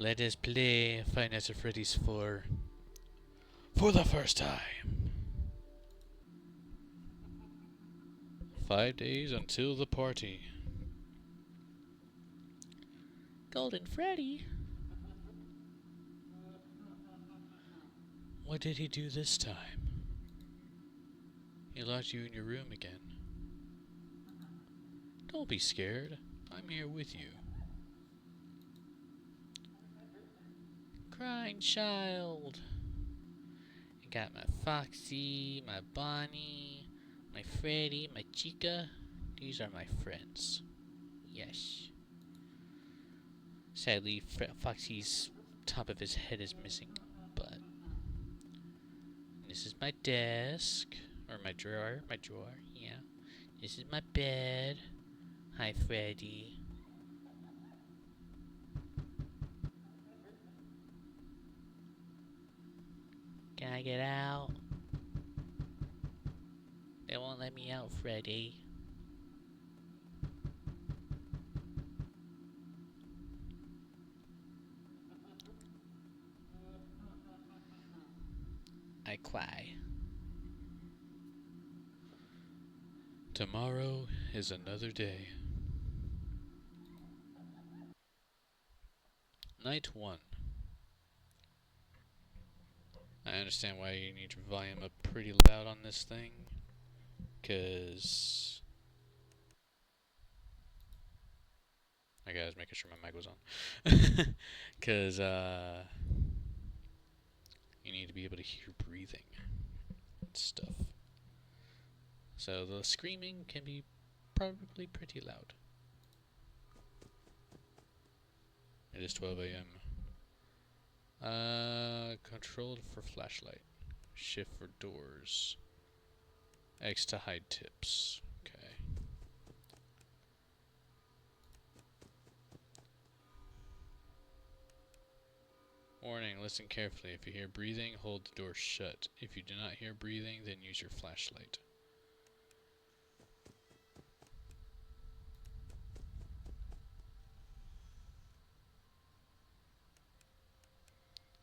Let us play Five Nights at Freddy's 4 for the first time. 5 days until the party. Golden Freddy? What did he do this time? He locked you in your room again. Don't be scared. I'm here with you. Crying child. I got my Foxy, my Bonnie, my Freddy, my Chica. These are my friends. Yes. Sadly, Foxy's top of his head is missing, but this is my desk, or my drawer, yeah. This is my bed. Hi, Freddy. Can I get out? They won't let me out, Freddy. I cry. Tomorrow is another day. Night 1. I understand why you need your volume up pretty loud on this thing, cause I was making sure my mic was on, cause you need to be able to hear breathing and stuff. So the screaming can be probably pretty loud. It is 12 a.m. Control for flashlight. Shift for doors. X to hide tips. Okay. Warning, listen carefully. If you hear breathing, hold the door shut. If you do not hear breathing, then use your flashlight.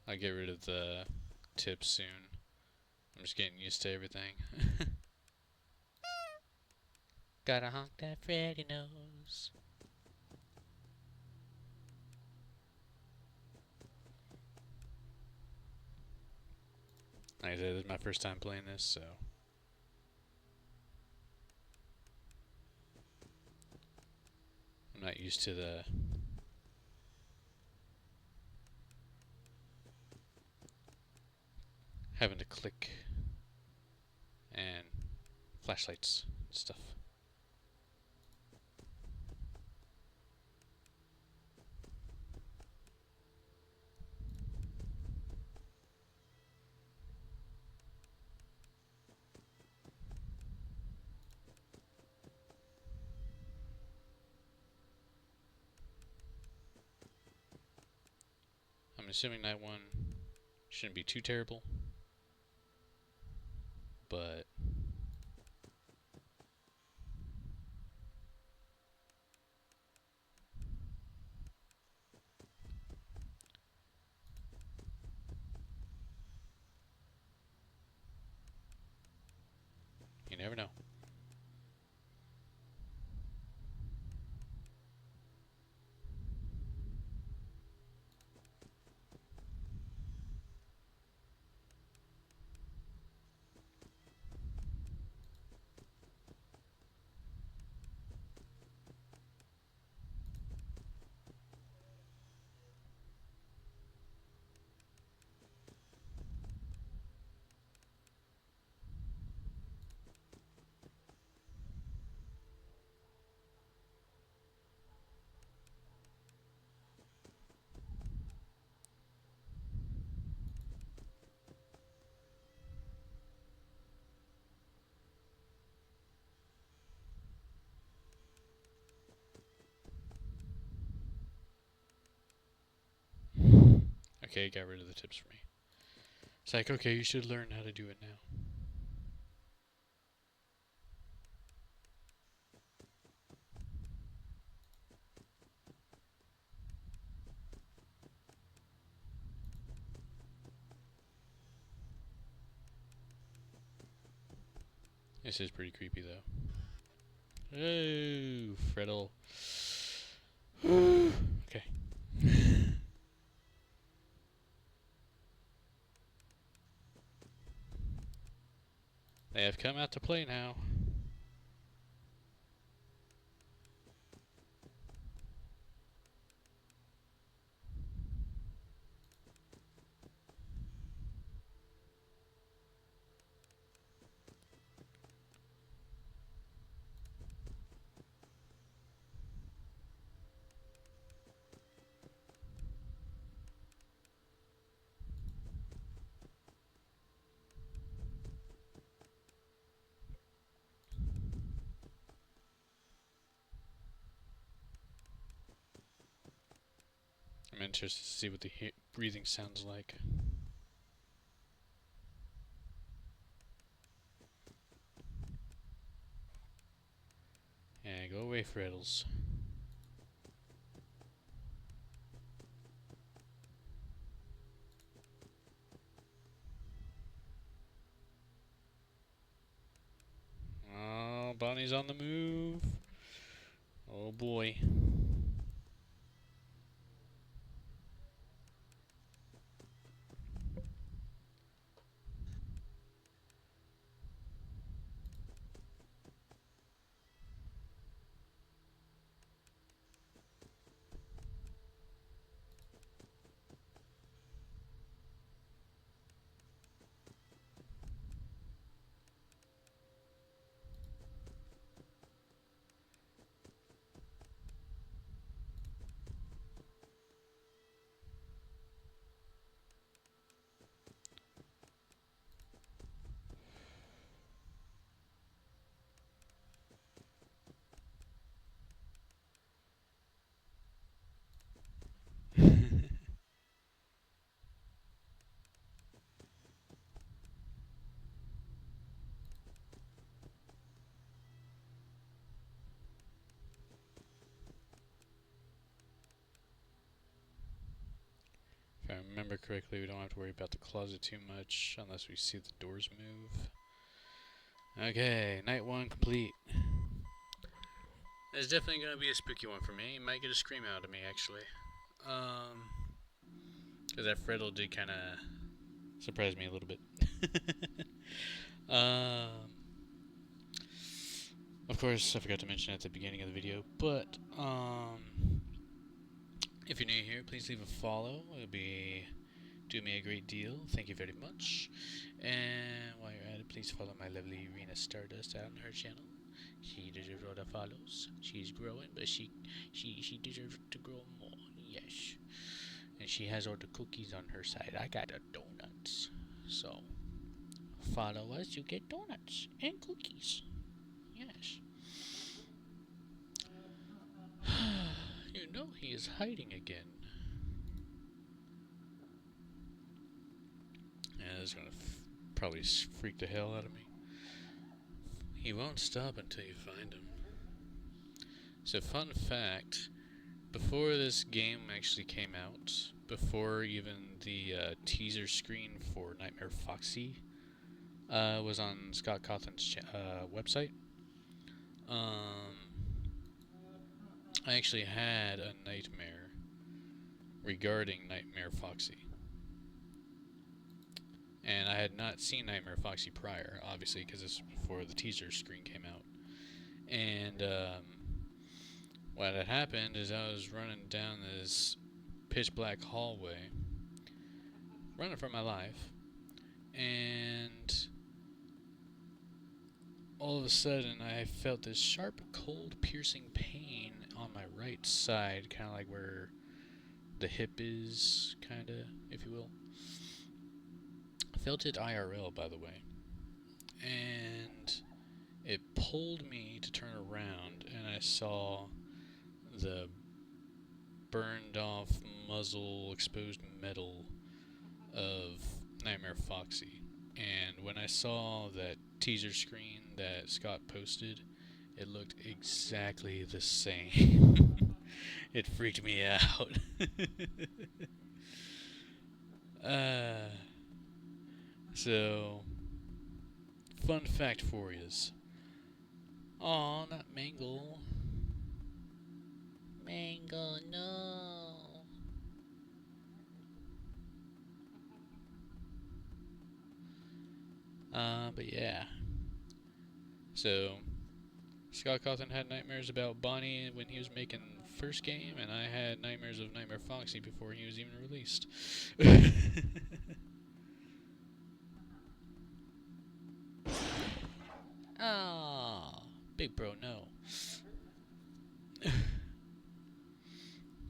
I'll get rid of the tips soon. I'm just getting used to everything. Gotta honk that Freddy nose. Like I said, this is my first time playing this, so I'm not used to the having to click and flashlights and stuff. I'm assuming night 1 shouldn't be too terrible, but you never know. Okay, got rid of the tips for me. It's like, okay, you should learn how to do it now. This is pretty creepy though. Oh, Freddle. Okay. They have come out to play now. I'm interested to see what the breathing sounds like. Yeah, go away, Freddles. Oh, Bonnie's on the move. Oh boy. If I remember correctly, we don't have to worry about the closet too much unless we see the doors move. Okay, night one complete. It's definitely gonna be a spooky one for me. You might get a scream out of me, actually. Because that Freddle did kind of surprise me a little bit. Of course, I forgot to mention at the beginning of the video, but if you're new here, please leave a follow. It'll be do me a great deal. Thank you very much. And while you're at it, please follow my lovely Rena Stardust out on her channel. She deserves all the follows. She's growing, but she deserves to grow more. Yes. And she has all the cookies on her side. I got the donuts. So follow us, you get donuts and cookies. Yes. You know he is hiding again. Yeah, this is gonna probably freak the hell out of me. He won't stop until you find him. So, fun fact, before this game actually came out, before even the teaser screen for Nightmare Foxy was on Scott Cawthon's website, I actually had a nightmare regarding Nightmare Foxy. And I had not seen Nightmare Foxy prior, obviously, because this was before the teaser screen came out. And what had happened is I was running down this pitch black hallway, running for my life, and all of a sudden I felt this sharp, cold, piercing pain on my right side, kind of like where the hip is, kind of, if you will. Felt it IRL, by the way, and it pulled me to turn around, and I saw the burned off muzzle, exposed metal of Nightmare Foxy. And when I saw that teaser screen that Scott posted, it looked exactly the same. It freaked me out. So, fun fact for yous. Aw, not Mangle. Mangle, no. But yeah. So, Scott Cawthon had nightmares about Bonnie when he was making first game, and I had nightmares of Nightmare Foxy before he was even released. Ah, big bro, no.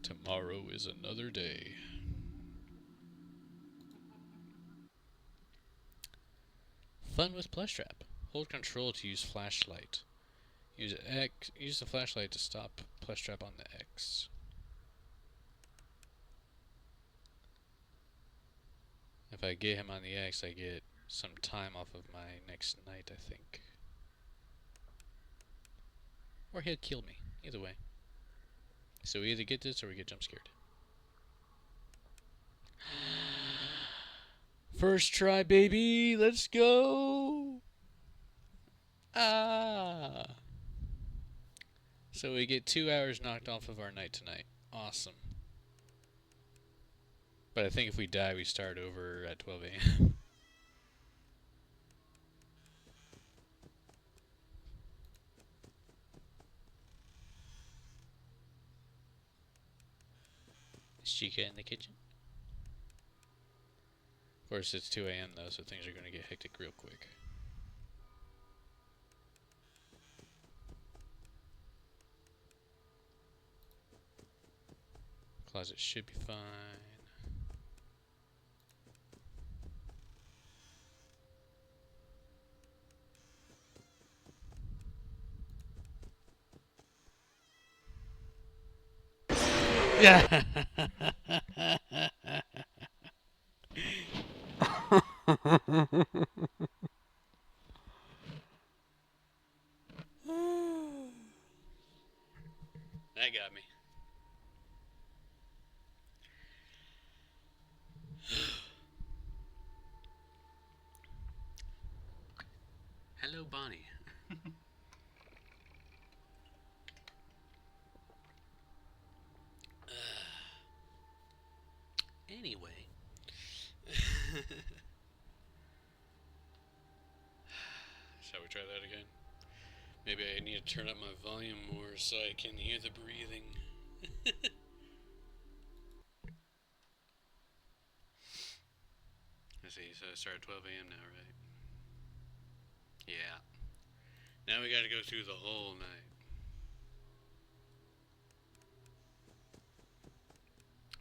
Tomorrow is another day. Fun with plush trap. Hold control to use flashlight. Use X. Use the flashlight to stop plush trap on the X. If I get him on the X, I get some time off of my next night, I think. Or he'll kill me. Either way. So we either get this or we get jump scared. First try, baby. Let's go. Ah. So we get 2 hours knocked off of our night tonight. Awesome. But I think if we die, we start over at 12 a.m. Is Chica in the kitchen? Of course, it's 2 a.m. though, so things are going to get hectic real quick. Closet should be fine. Yeah. That got me. Hello, Bonnie. Anyway. Shall we try that again? Maybe I need to turn up my volume more so I can hear the breathing. Let's see, so I start at 12 a.m. now, right? Yeah. Now we gotta go through the whole night.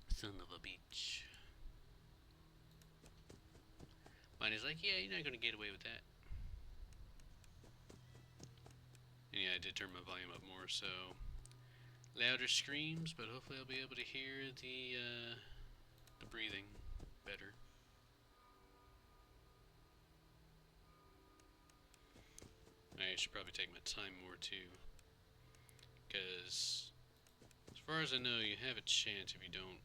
Son of a bitch. Bonnie's like, yeah, you're not gonna get away with that. And yeah, I did turn my volume up more, so louder screams, but hopefully I'll be able to hear the breathing better. I should probably take my time more too, because as far as I know, you have a chance if you don't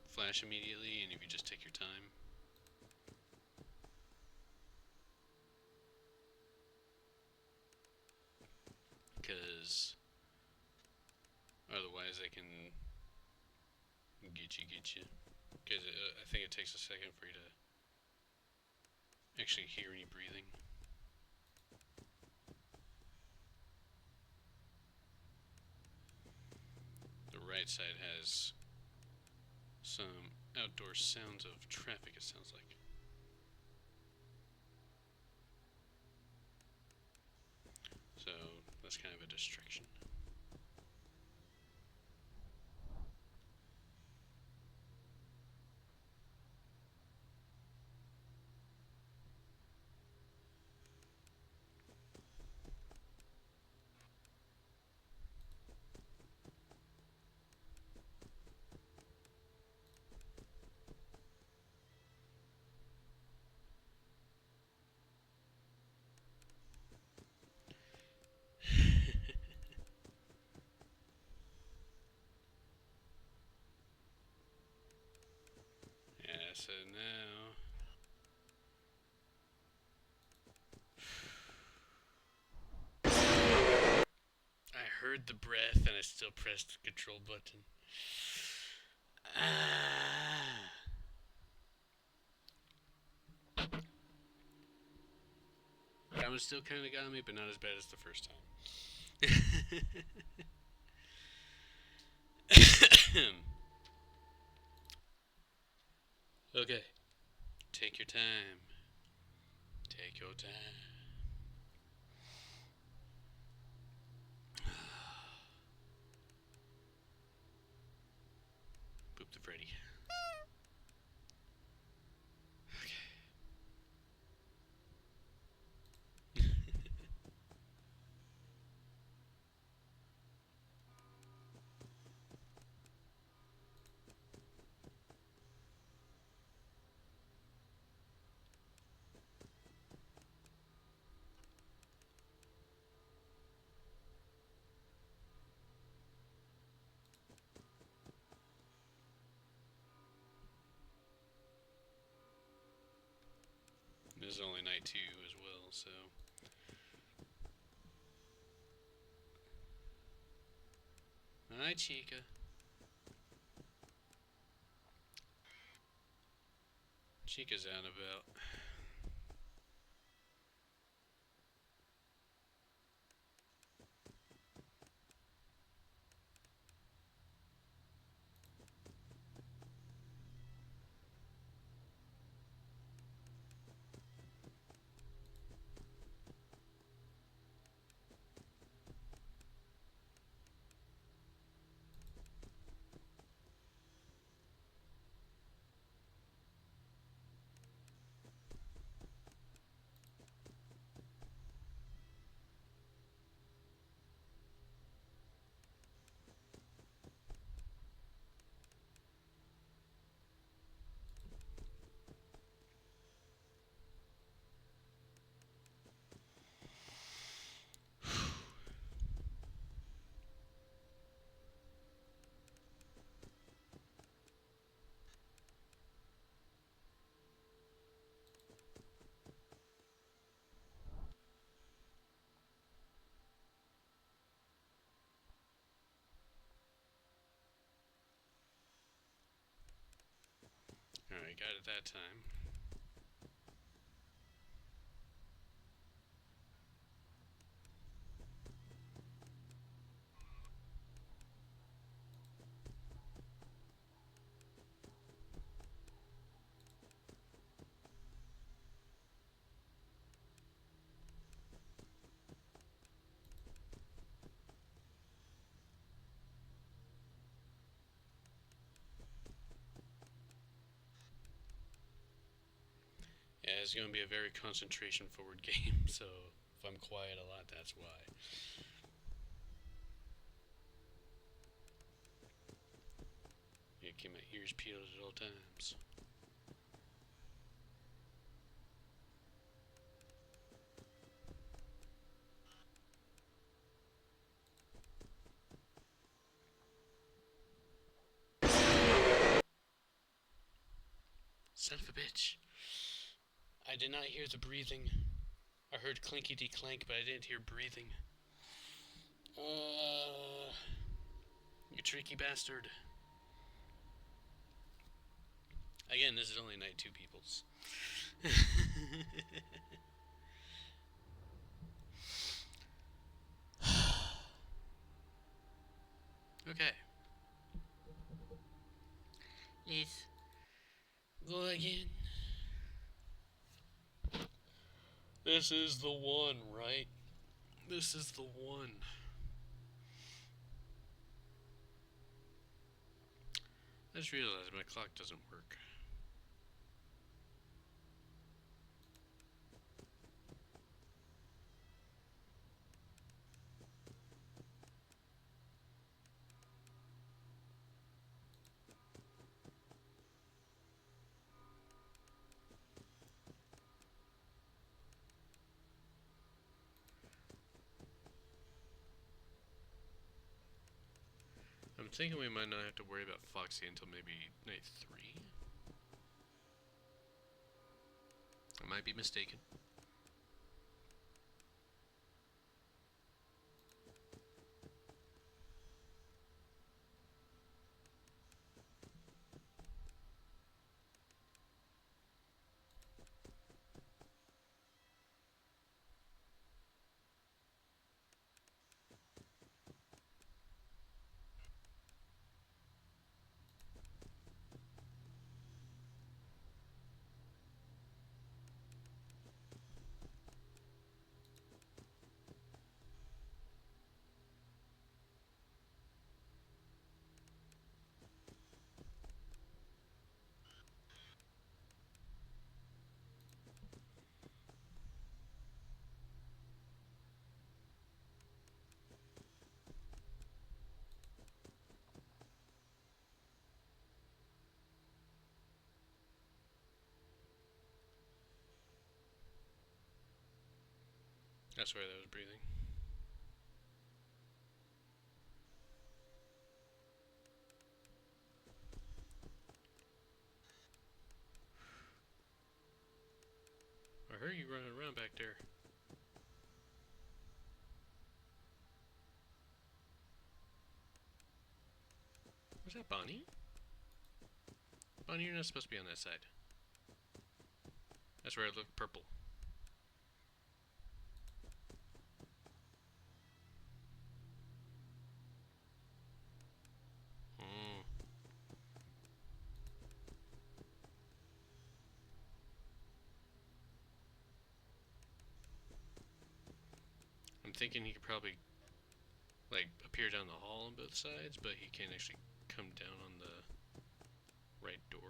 flash immediately and if you just take your time. Because otherwise they can get you. Because I think it takes a second for you to actually hear any breathing. The right side has some outdoor sounds of traffic, it sounds like. So that's kind of a distraction. Yeah, so now heard the breath and I still pressed the control button. That one still kind of got me, but not as bad as the first time. Okay. Take your time. Take your time. Boop the Freddy. This is only night 2 as well, so. Hi, Chica. Chica's out and about. Alright, got it that time. Yeah, it's going to be a very concentration forward game, so if I'm quiet a lot, that's why. Yeah, keep my ears peeled at all times. Son of a bitch. I did not hear the breathing. I heard clinkety clank, but I didn't hear breathing. You tricky bastard. Again, this is only night 2, peoples. Okay. Let's go again. This is the one, right? This is the one. I just realized my clock doesn't work. I'm thinking we might not have to worry about Foxy until maybe night 3. I might be mistaken. I swear that was breathing. I heard you running around back there. Was that Bonnie? Bonnie, you're not supposed to be on that side. That's where it looked purple. Mm. I'm thinking he could probably, like, appear down the hall on both sides, but he can't actually come down on the right door.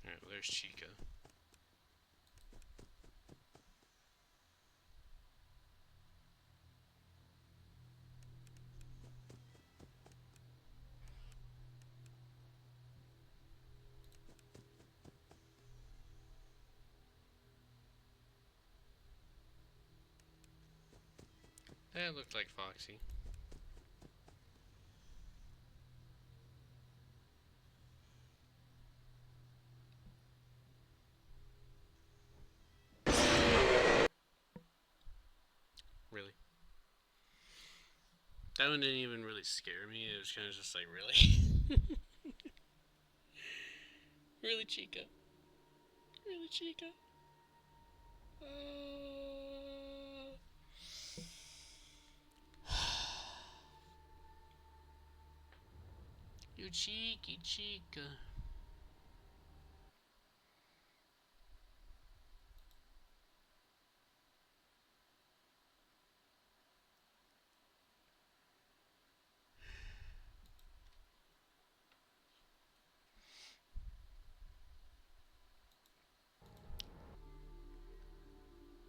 Alright, well, there's Chica. That looked like Foxy. Really? That one didn't even really scare me. It was kind of just like, really? Really, Chica? Really, Chica? You cheeky Chica.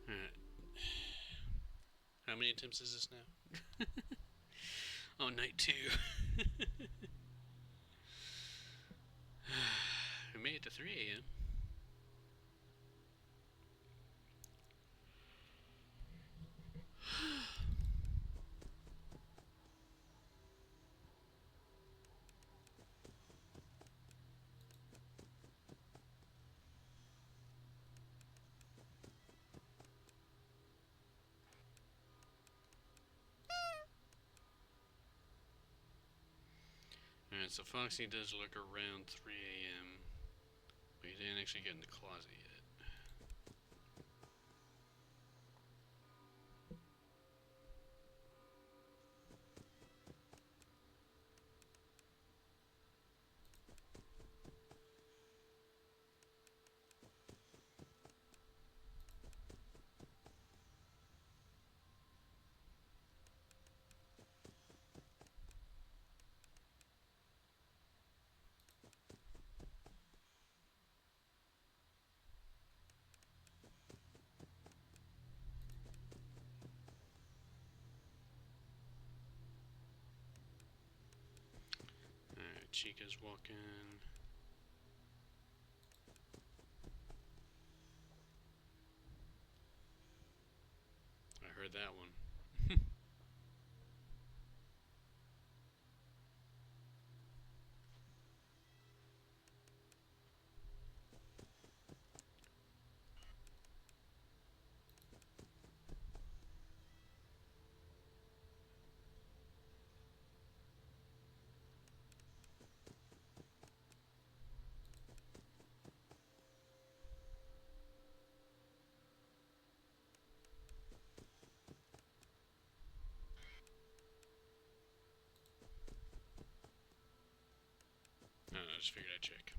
Alright. How many attempts is this now? Oh, night 2. We made it to 3 a.m. Alright, so Foxy does look around 3 a.m. But he didn't actually get in the closet yet. Alright, Chica's walking. I heard that one. I just figured I'd check.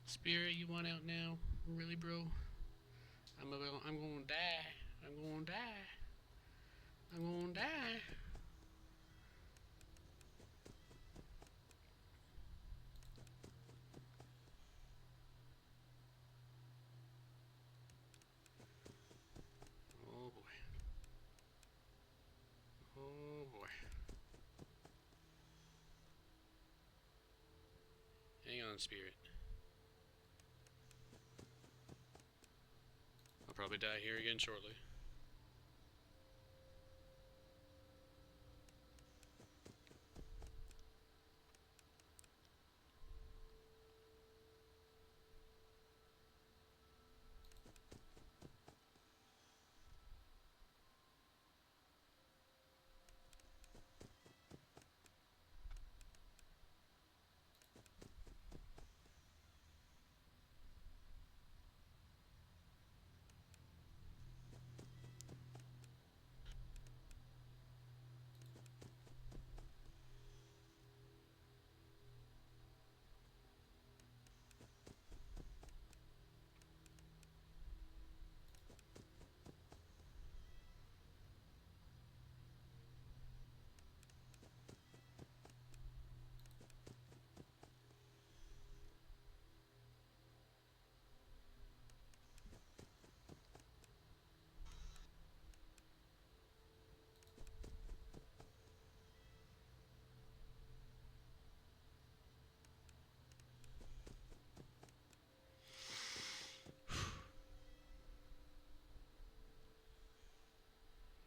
Spirit, you want out now? Really, bro? I'm gonna die. I'm gonna die. I'm gonna die. Oh boy. Oh boy. Hang on, Spirit. I'll probably die here again shortly.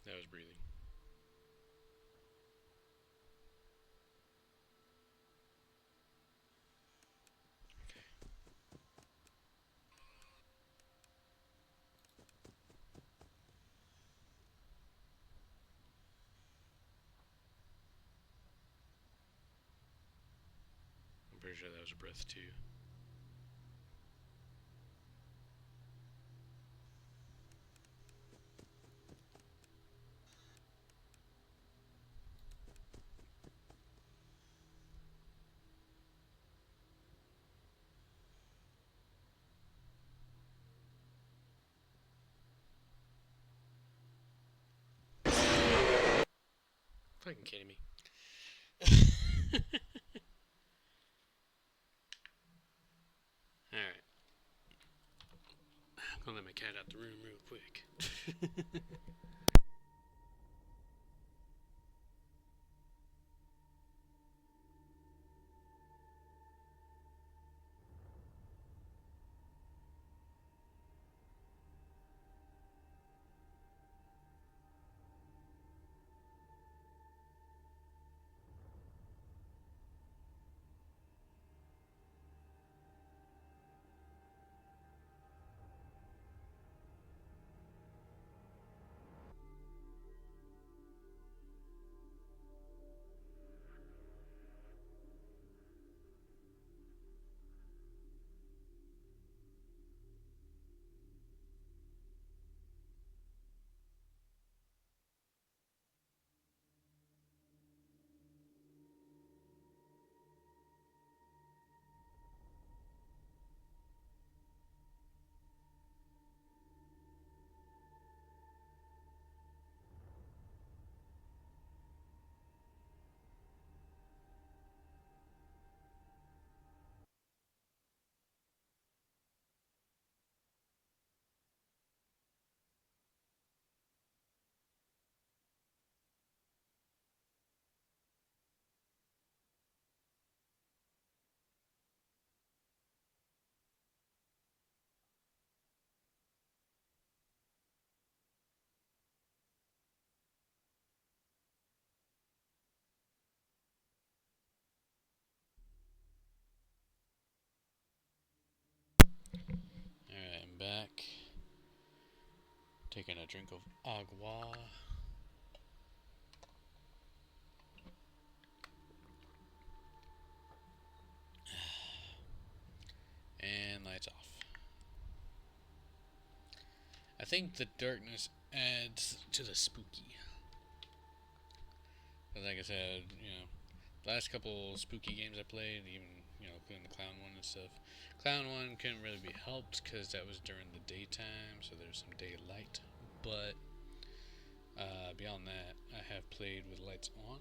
That was breathing. I'm pretty sure that was a breath too. Fucking kidding me. Alright. I'm gonna let my cat out the room real quick. Alright, I'm back. Taking a drink of agua. think the darkness adds to the spooky. Like I said, the last couple spooky games I played, even, including the clown one and stuff. Clown one couldn't really be helped because that was during the daytime, so there's some daylight. But beyond that, I have played with lights on.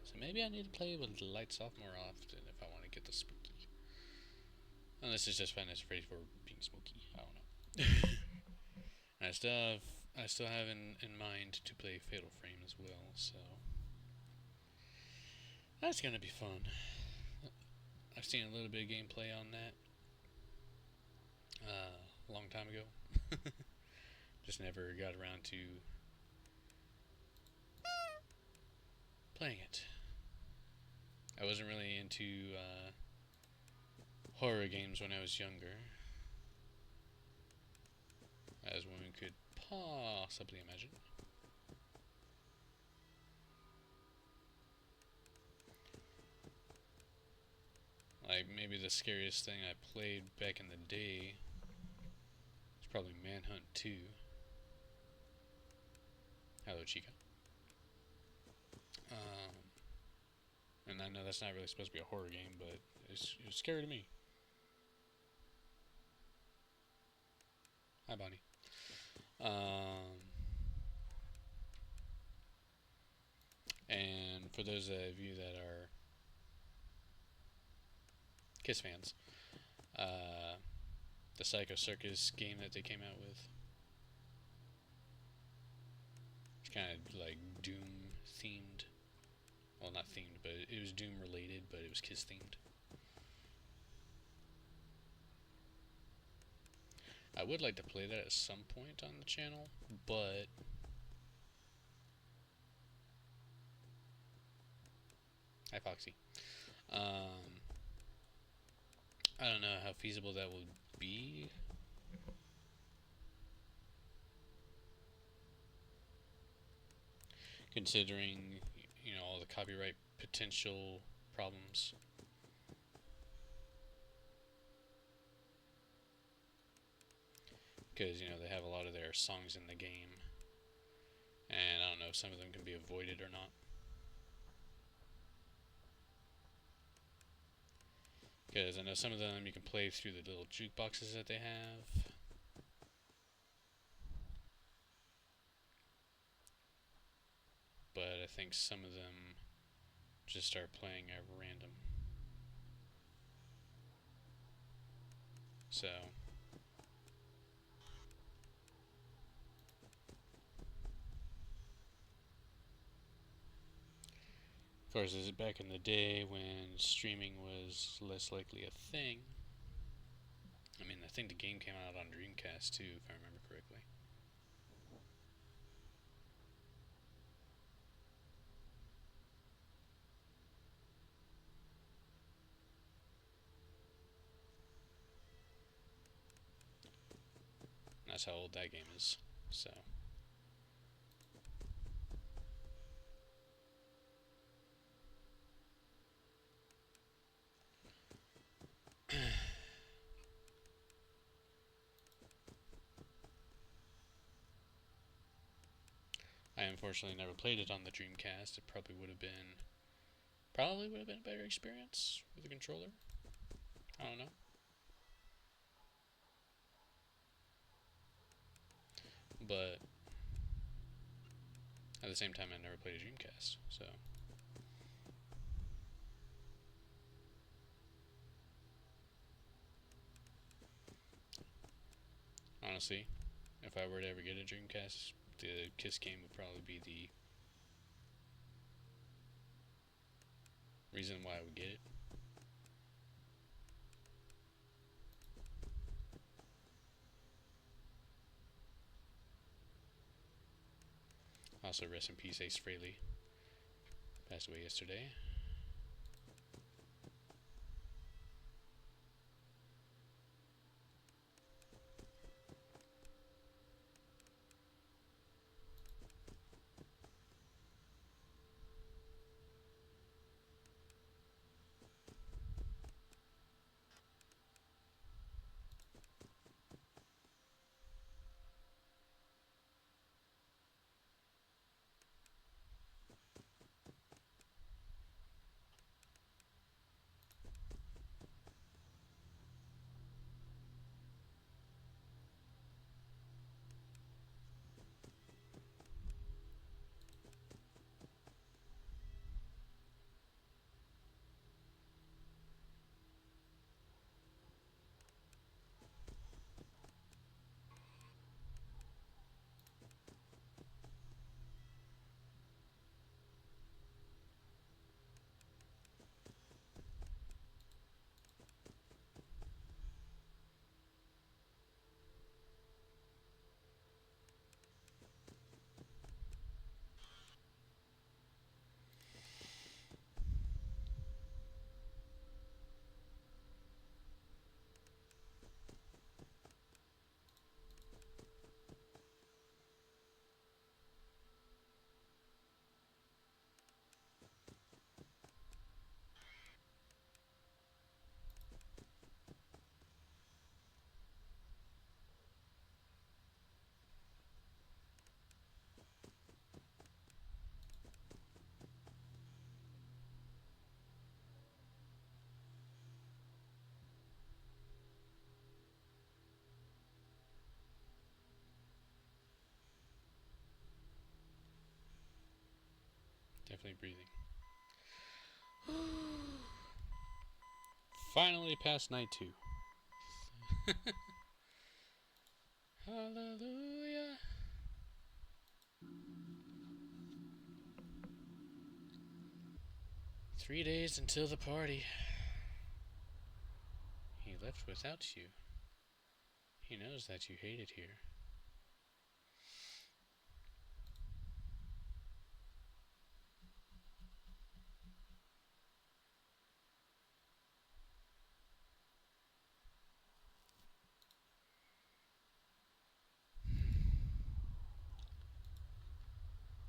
So maybe I need to play with the lights off more often if I want to get the spooky. Unless it's just Five Nights at Freddy's for being spooky. I don't know. I still have in mind to play Fatal Frame as well, so that's gonna be fun. I've seen a little bit of gameplay on that a long time ago. Just never got around to playing it. I wasn't really into horror games when I was younger, as one could possibly imagine. Like, maybe the scariest thing I played back in the day was probably Manhunt 2. Hello, Chica. And I know that's not really supposed to be a horror game, but it's scary to me. Hi, Bonnie. And for those of you that are Kiss fans, the Psycho Circus game that they came out with, it's kind of like Doom themed. Well, not themed, but it was Doom related, but it was Kiss themed. I would like to play that at some point on the channel, but hi, Foxy. I don't know how feasible that would be. Considering, all the copyright potential problems. Because, they have a lot of their songs in the game. And I don't know if some of them can be avoided or not. Because I know some of them you can play through the little jukeboxes that they have. But I think some of them just start playing at random. So of course, this is back in the day when streaming was less likely a thing. I mean, I think the game came out on Dreamcast too, if I remember correctly. That's how old that game is, so. I unfortunately never played it on the Dreamcast. It probably would have been a better experience with a controller. I don't know. But at the same time, I never played a Dreamcast, so. Honestly, if I were to ever get a Dreamcast, the Kiss game would probably be the reason why I would get it. Also, rest in peace, Ace Frehley. Passed away yesterday. definitely breathing. Finally past night 2. Hallelujah. "3 days until the party. He left without you. He knows that you hate it here."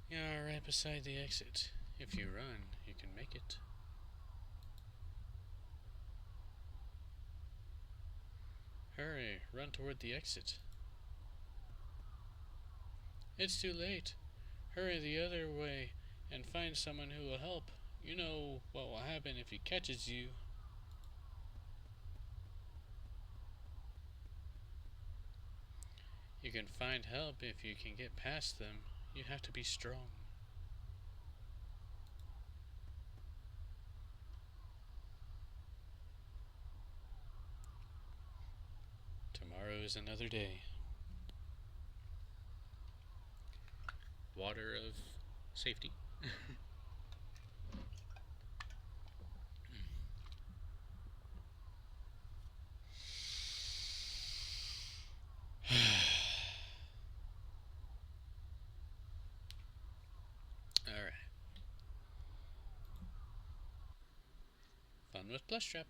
You're right beside the exit. If you run, you can make it. Hurry, run toward the exit. It's too late. Hurry the other way and find someone who will help. You know what will happen if he catches you. You can find help if you can get past them. You have to be strong. Tomorrow is another day. Water of safety. Alright. Fun with Plush Trap.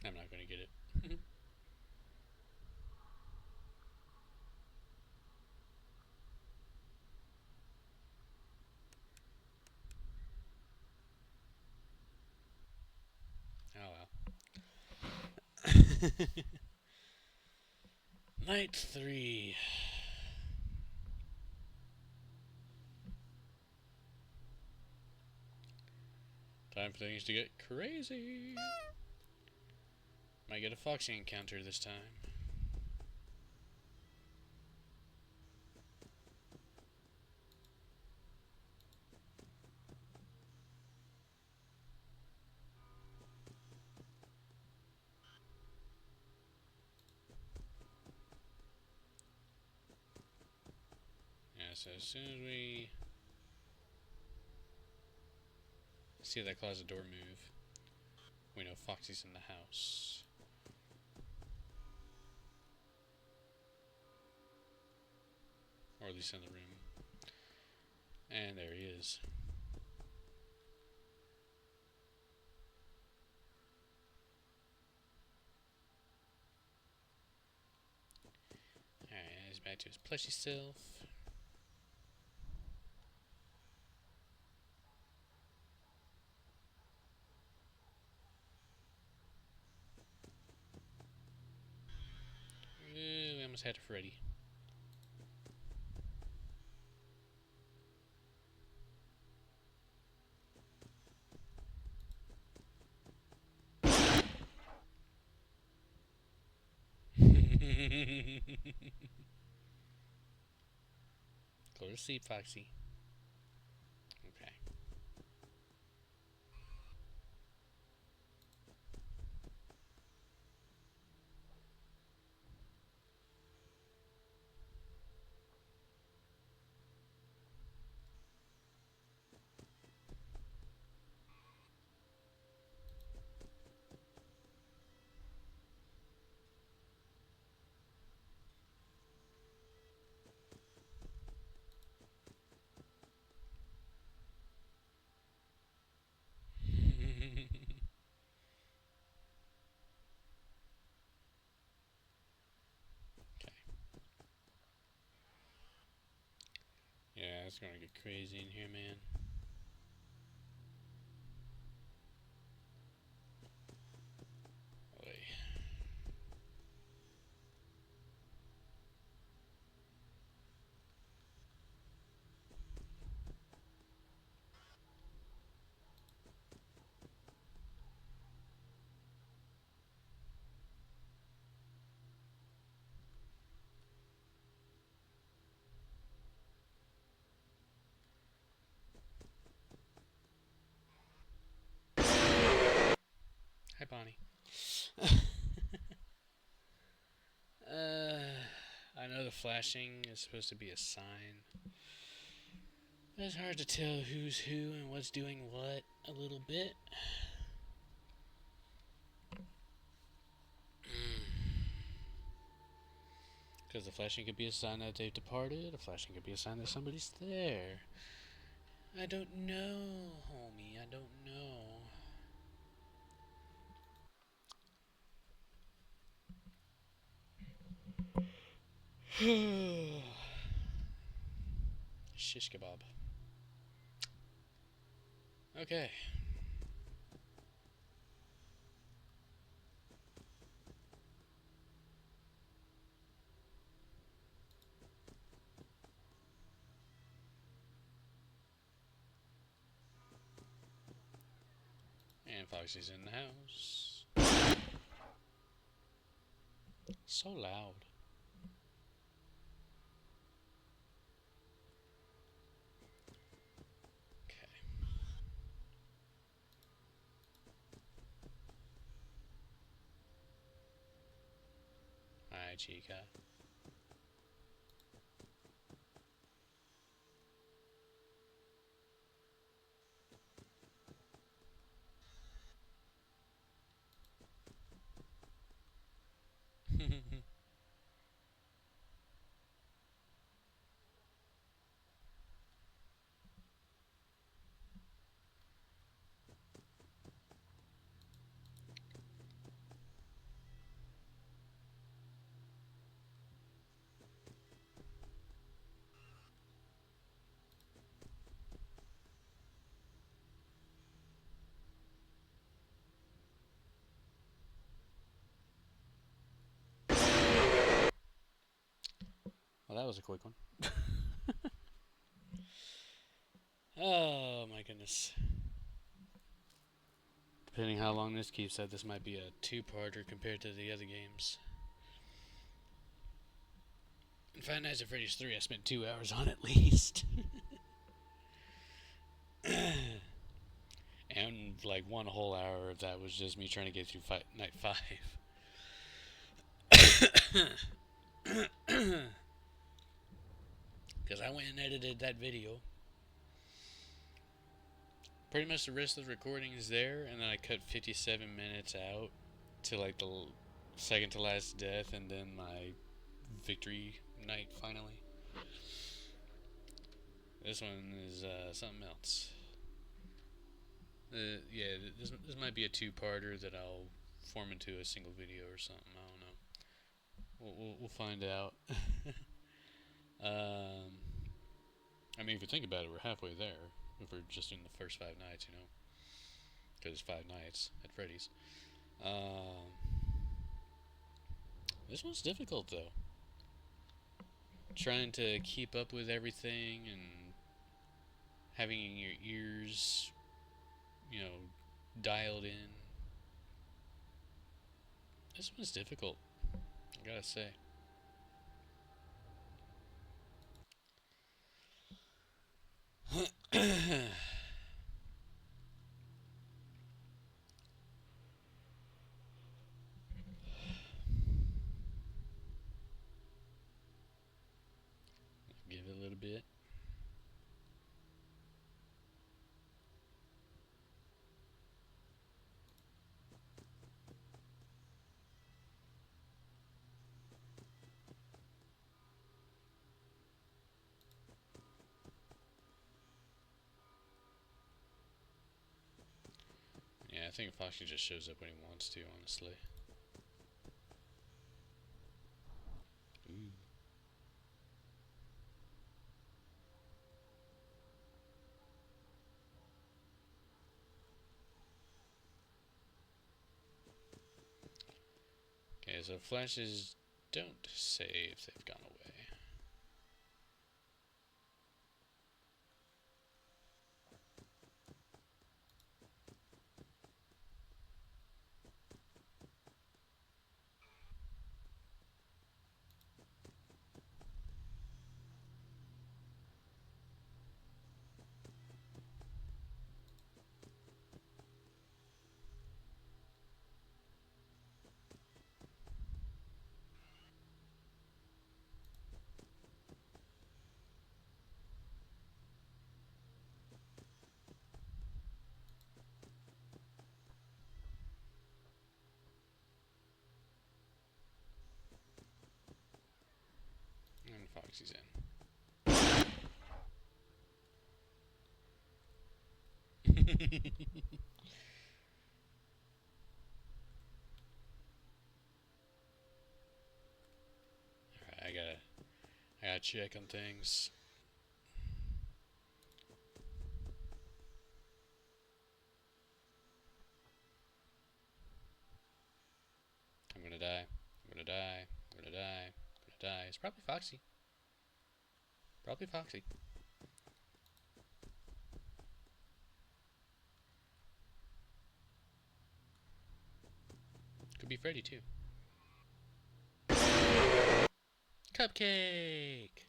I'm not going to get it. Oh well. Night 3. Time for things to get crazy. Might get a foxy encounter this time. Yeah, so as soon as we see that closet door move, we know Foxy's in the house. Or at least in the room. And there he is. Alright, he's back to his plushy self. Ooh, we almost had a Freddy. Go to sleep, Foxy. Okay. it's gonna get crazy in here, man. Oy. Hi, Bonnie. I know the flashing is supposed to be a sign. But it's hard to tell who's who and what's doing what a little bit. Because the flashing could be a sign that they've departed, the flashing could be a sign that somebody's there. I don't know, homie, I don't know. Shish kebab. Okay. And Foxy's in the house. So loud. Okay. Hi, Chica. Well, that was a quick one. Oh my goodness. Depending how long this keeps up, this might be a two-parter compared to the other games. In Five Nights at Freddy's 3, I spent 2 hours on at least. And like one whole hour of that was just me trying to get through night 5. Because I went and edited that video. Pretty much the rest of the recording is there, and then I cut 57 minutes out to like the second to last death, and then my victory night finally. This one is something else. Yeah, this might be a two-parter that I'll form into a single video or something. I don't know. We'll find out. I mean, if you think about it, we're halfway there. If we're just doing the first 5 nights, you know, because it's 5 nights at Freddy's. This one's difficult though. Trying to keep up with everything and having your ears, you know, dialed in. This one's difficult, I gotta say. Give it a little bit. Yeah, I think Foxy just shows up when he wants to, honestly. Ooh. Okay, so flashes don't say if they've gone away. And Foxy's in. Alright, I gotta check on things. I'm gonna die. I'm gonna die. I'm gonna die. I'm gonna die. It's probably Foxy. Probably Foxy. Could be Freddy too. Cupcake!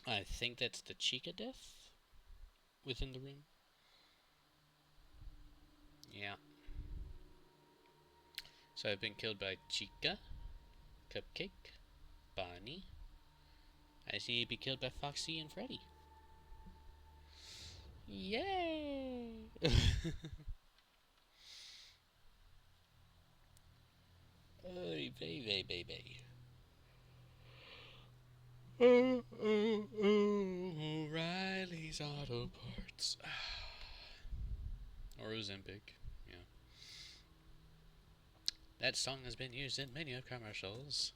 I think that's the Chica death within the room. Yeah. So I've been killed by Chica, Cupcake, Bonnie. I just need to be killed by Foxy and Freddy. Yay! Oy, baby. O'Reilly's Auto Parts. Or Ozempic, yeah. That song has been used in many commercials.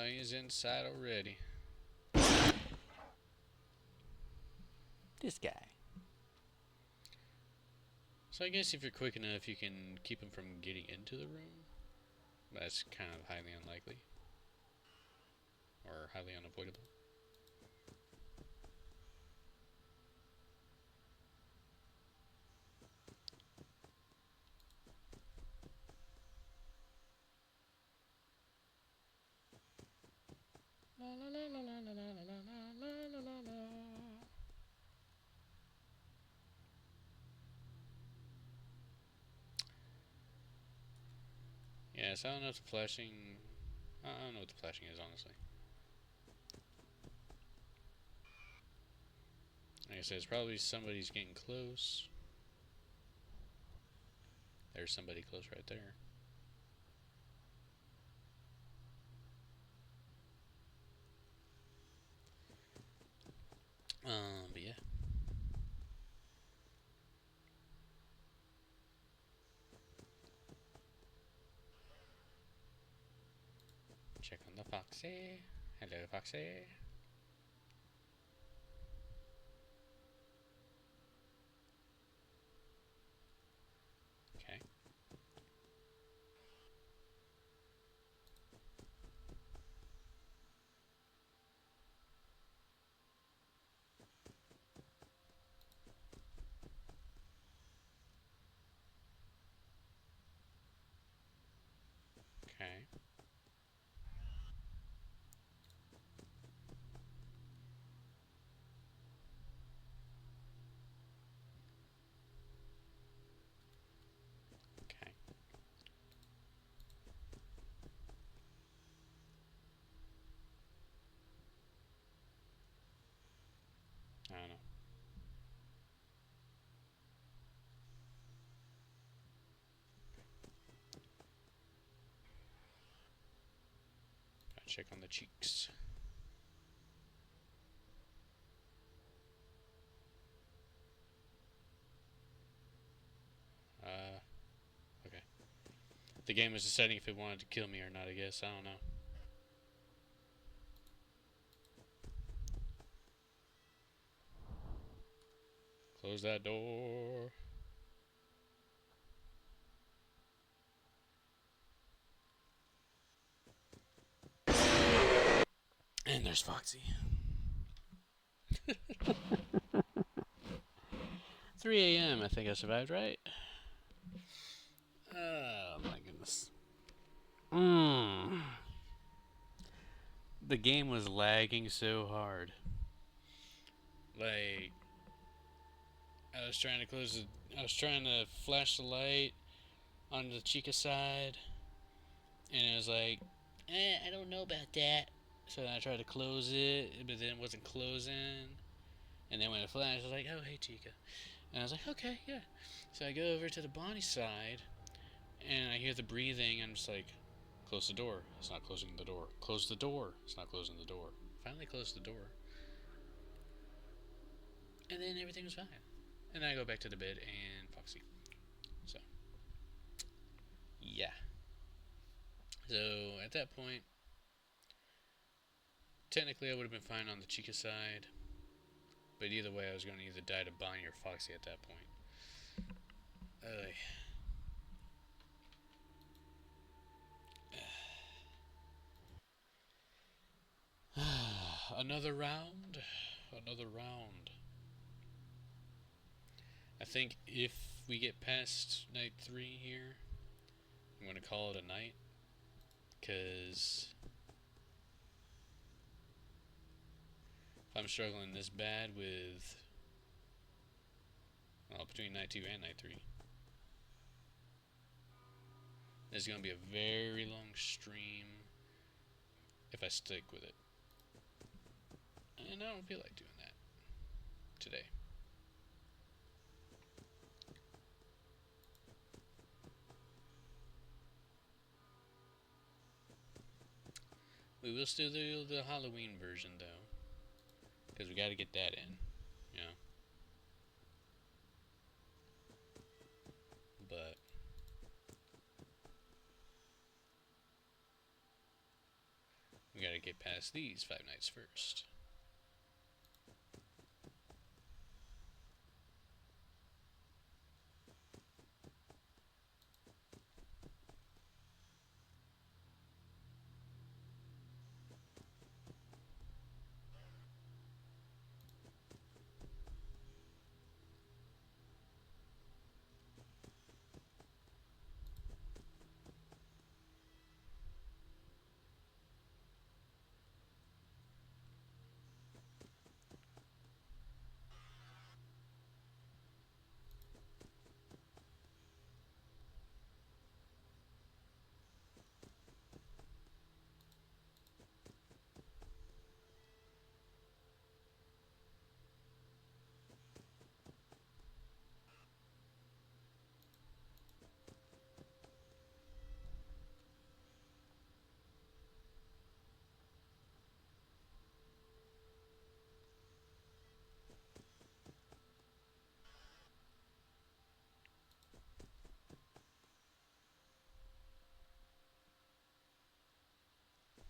He's inside already. This guy. So I guess if you're quick enough, you can keep him from getting into the room. But that's kind of highly unlikely. Or highly unavoidable. La la la la la la la la la la la. Yeah, so I don't know if the flashing... I don't know what the flashing is, honestly. Like I said, it's probably somebody's getting close. There's somebody close right there. But yeah. Check on the Foxy. Hello, Foxy. Okay. Okay. Okay. I don't know. Gotta check on the cheeks. Okay. The game was deciding if it wanted to kill me or not, I guess. I don't know. Close that door. And there's Foxy. 3 a.m. I think I survived, right? Oh my goodness. The game was lagging so hard. Like, I was trying to flash the light on the Chica side, and it was like, I don't know about that. So then I tried to close it, but then it wasn't closing. And then when it flashed, I was like, oh, hey, Chica. And I was like, okay, yeah. So I go over to the Bonnie side, and I hear the breathing, and I'm just like, close the door. It's not closing the door. Close the door. It's not closing the door. Finally closed the door. And then everything was fine. And then I go back to the bed and Foxy. So, yeah. So, at that point, technically I would have been fine on the Chica side. But either way, I was going to either die to Bonnie or Foxy at that point. Another round. Another round. I think if we get past night 3 here, I'm going to call it a night. Because if I'm struggling this bad with, well, between night 2 and night 3, this is going to be a very long stream if I stick with it. And I don't feel like doing that today. We will still do the Halloween version, though. Because we got to get that in, you know. But we got to get past these 5 nights first.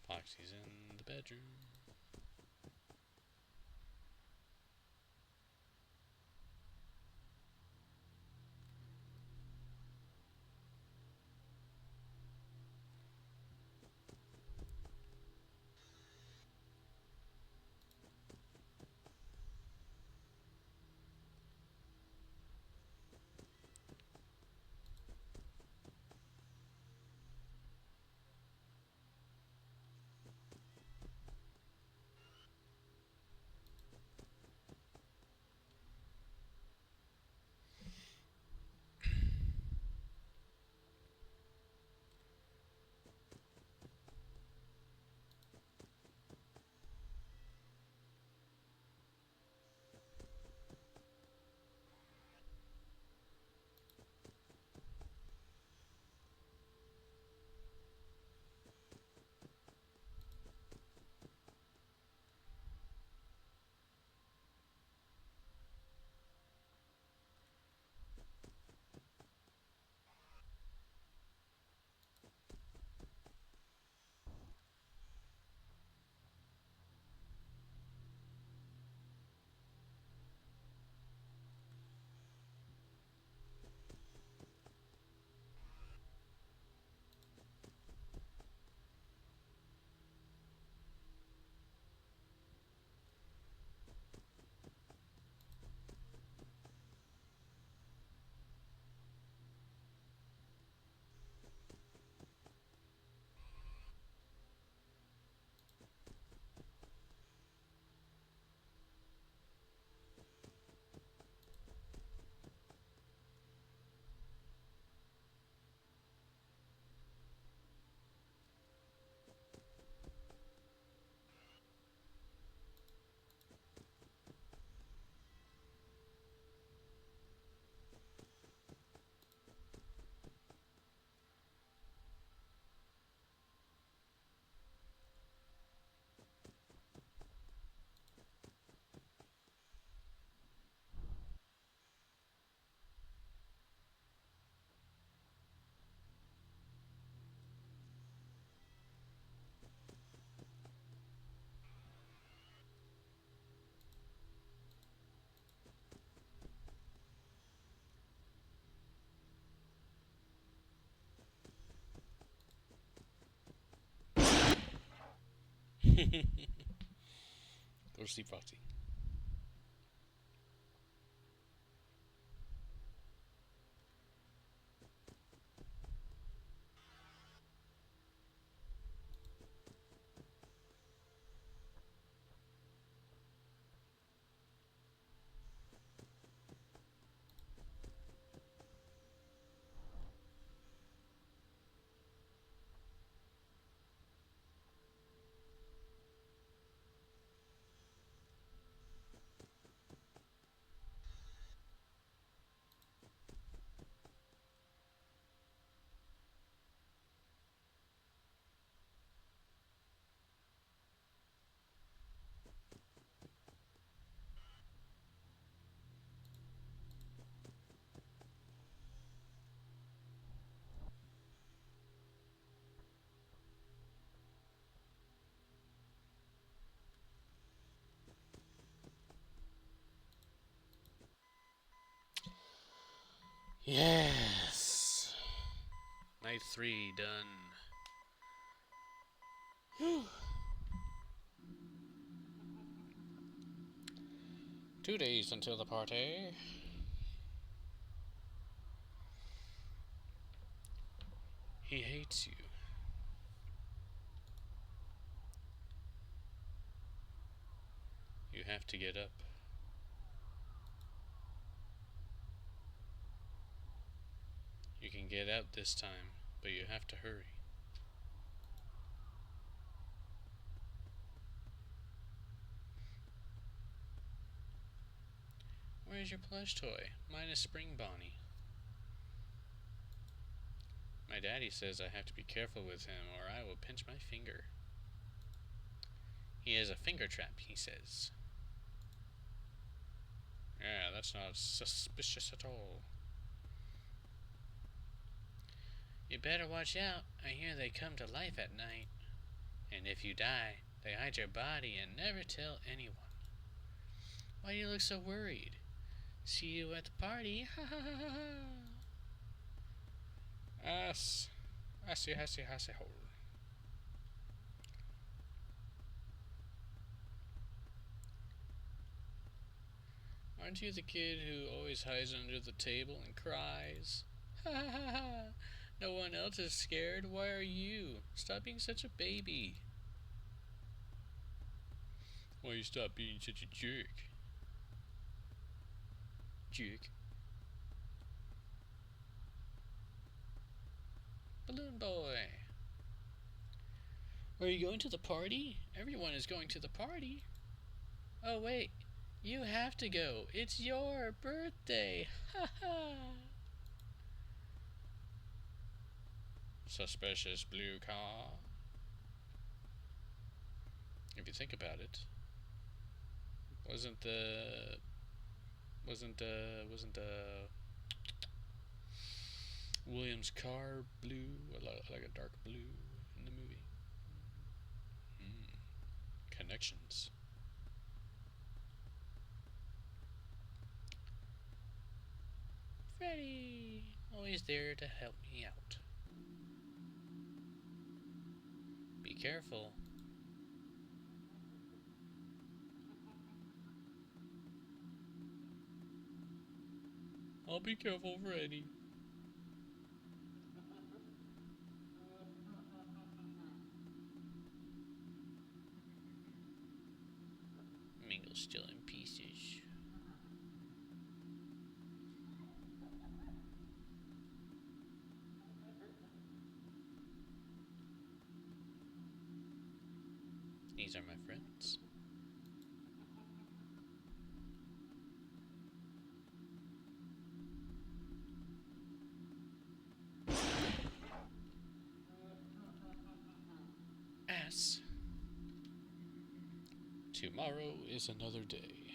Foxy's in the bedroom. Go to sleep, Foxy. Yes! Night 3 done. Whew. 2 days until the party. He hates you. You have to get up. You can get out this time, but you have to hurry. Where's your plush toy? Mine is Spring Bonnie. My daddy says I have to be careful with him or I will pinch my finger. He has a finger trap, he says. Yeah, that's not suspicious at all. You better watch out. I hear they come to life at night. And if you die, they hide your body and never tell anyone. Why do you look so worried? See you at the party. Ha ha ha ha ha. I see, hole. Aren't you the kid who always hides under the table and cries? Ha ha ha ha. No one else is scared. Why are you? Stop being such a baby. Why you stop being such a jerk? Jerk. Balloon boy. Are you going to the party? Everyone is going to the party. Oh wait, you have to go. It's your birthday. Ha ha. Suspicious blue car. If you think about it, wasn't William's car blue, like a dark blue in the movie? Connections. Freddy, always there to help me out. Be careful. I'll be careful, Freddy. Mingle's still in pieces. These are my friends. Ass. Tomorrow is another day.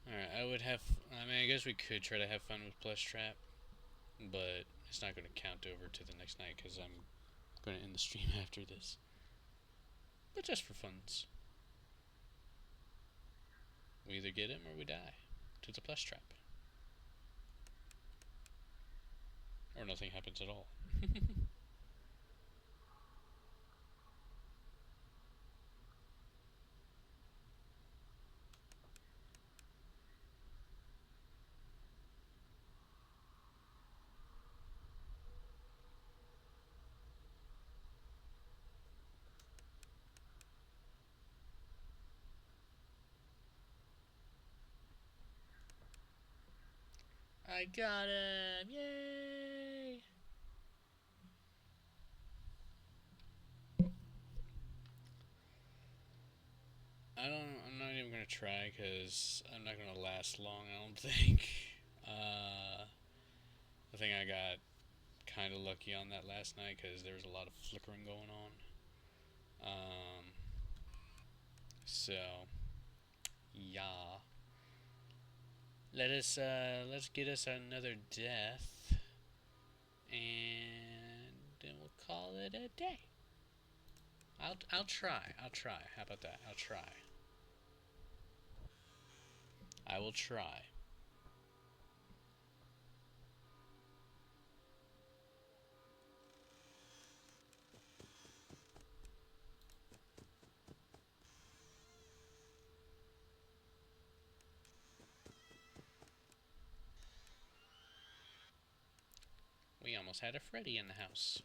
Alright, I guess we could try to have fun with Plush Trap, but it's not going to count over to the next night because I'm going to end the stream after this. But just for funs. We either get him or we die to the Plush Trap. Or nothing happens at all. I got him! Yay! I'm not even gonna try because I'm not gonna last long, I don't think. I think I got kind of lucky on that last night because there was a lot of flickering going on. So, yeah. Let's get us another death, and then we'll call it a day. I'll try. How about that? I'll try. I will try. We almost had a Freddy in the house.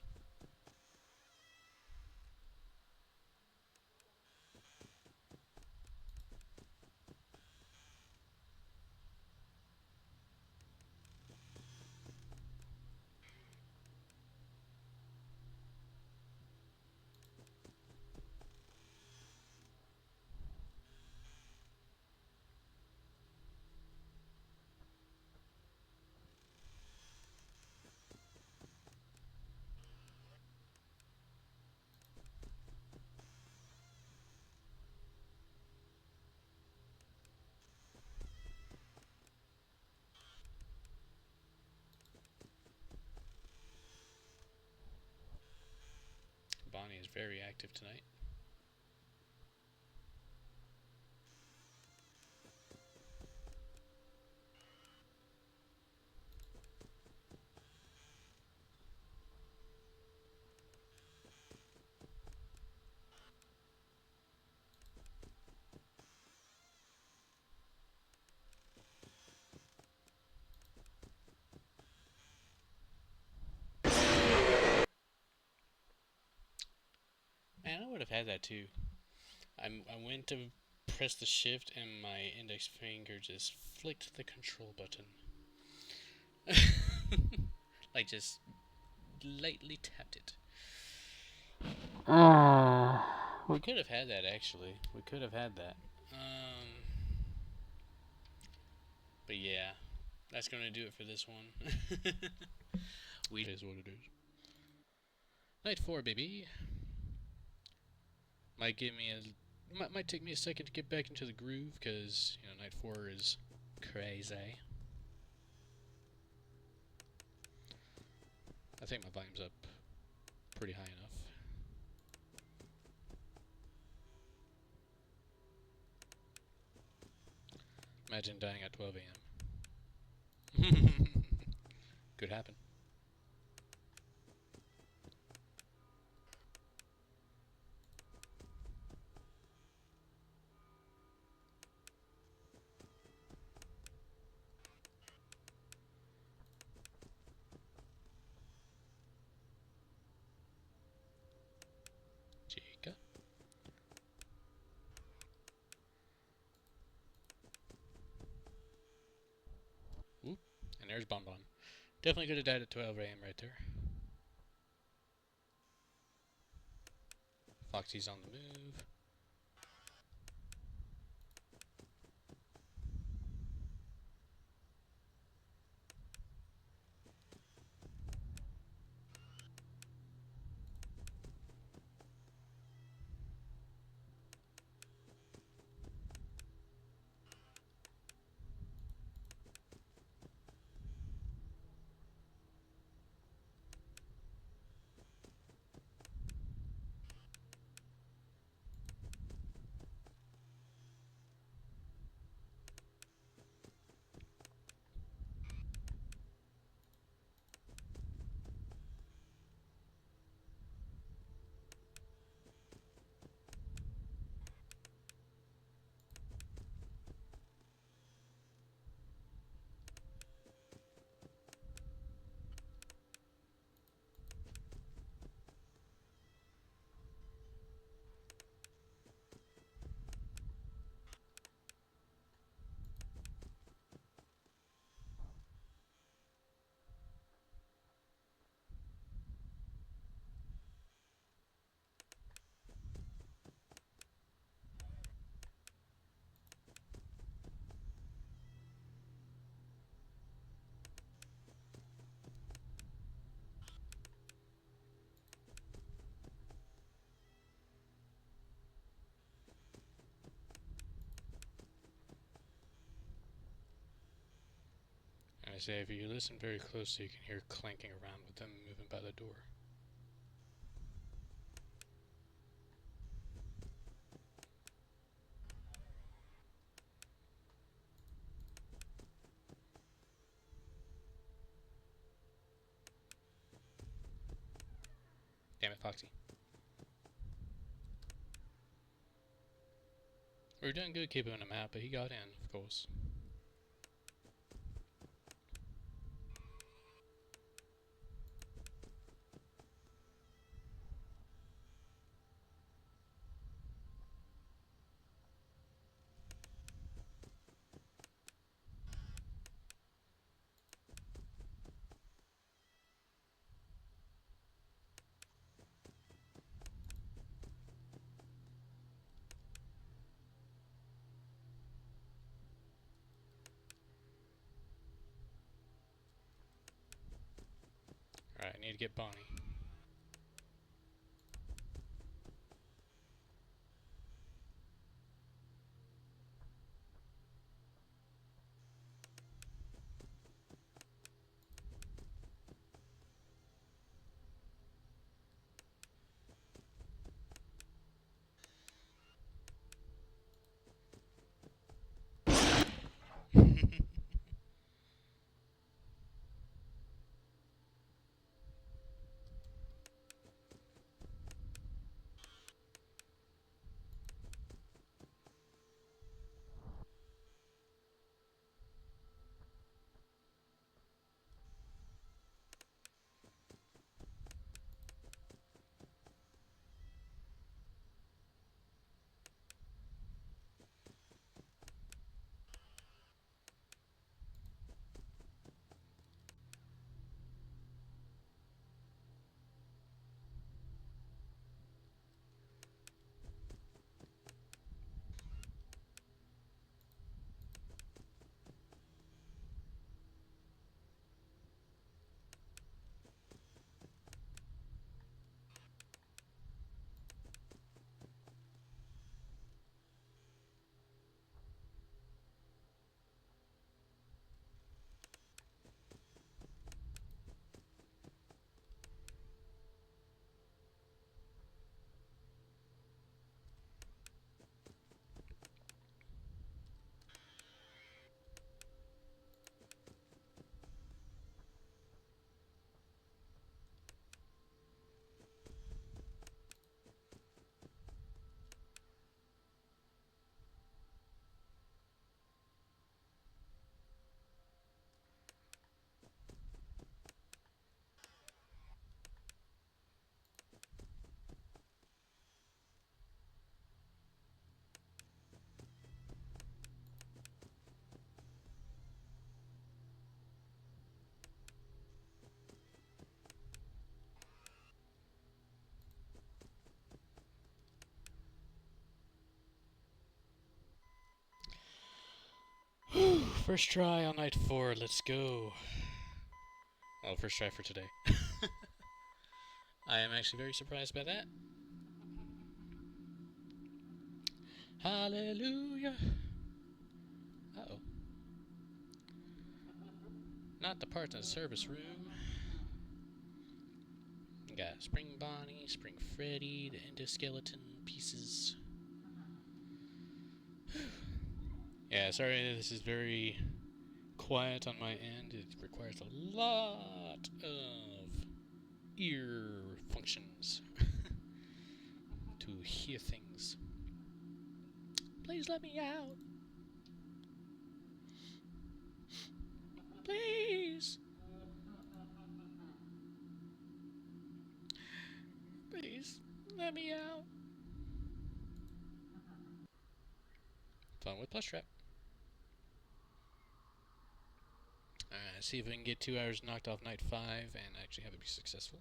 Bonnie is very active tonight. Man, I would have had that too. I went to press the shift and my index finger just flicked the control button. Like just lightly tapped it. We could have had that actually. We could have had that. But yeah, that's gonna do it for this one. We is what it is. Night 4, baby. Might give me a might take me a second to get back into the groove because you know night 4 is crazy. I think my volume's up pretty high enough. Imagine dying at 12 a.m. Could happen. Chica. Oop. And there's Bon Bon. Definitely could have died at 12 a.m. right there. Foxy's on the move. trying to say, if you listen very closely, you can hear clanking around with them moving by the door. Damn it, Foxy. We were doing good keeping him out, but he got in, of course. Alright, I need to get Bonnie. First try on night 4, let's go. Well, first try for today. I am actually very surprised by that. Hallelujah. Uh-oh. Not the parts in the service room. We got Spring Bonnie, Spring Freddy, the endoskeleton pieces. Yeah, sorry, this is very quiet on my end. It requires a lot of ear functions to hear things. Please let me out. Please. Please let me out. Fun with Plush Trap. See if I can get 2 hours knocked off night 5 and actually have it be successful.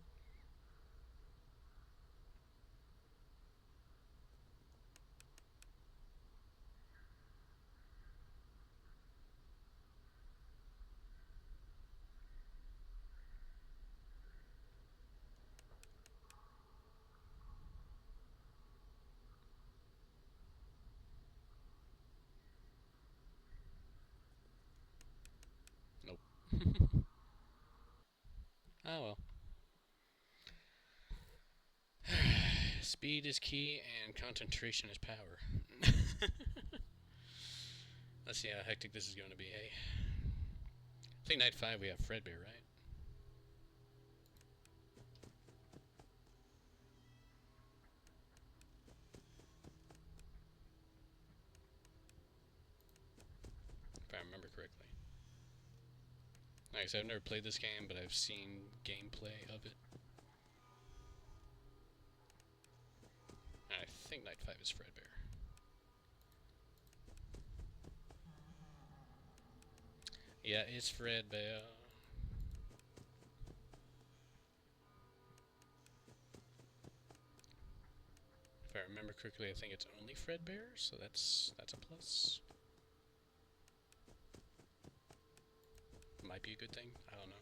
Nope. Oh well. Speed is key and concentration is power. Let's see how hectic this is going to be, hey? I think night 5 we have Fredbear, right? If I remember correctly. Nice, I've never played this game, but I've seen gameplay of it. I think night 5 is Fredbear. Yeah, it's Fredbear. If I remember correctly, I think it's only Fredbear, so that's a plus. Might be a good thing. I don't know.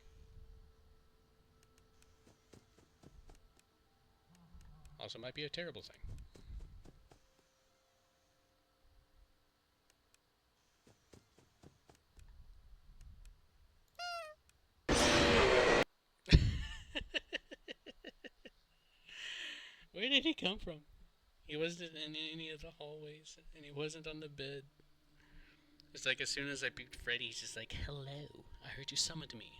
Also might be a terrible thing. Where did he come from? He wasn't in any of the hallways, and he wasn't on the bed. It's like as soon as I beat Freddy, he's just like, "Hello, I heard you summoned me."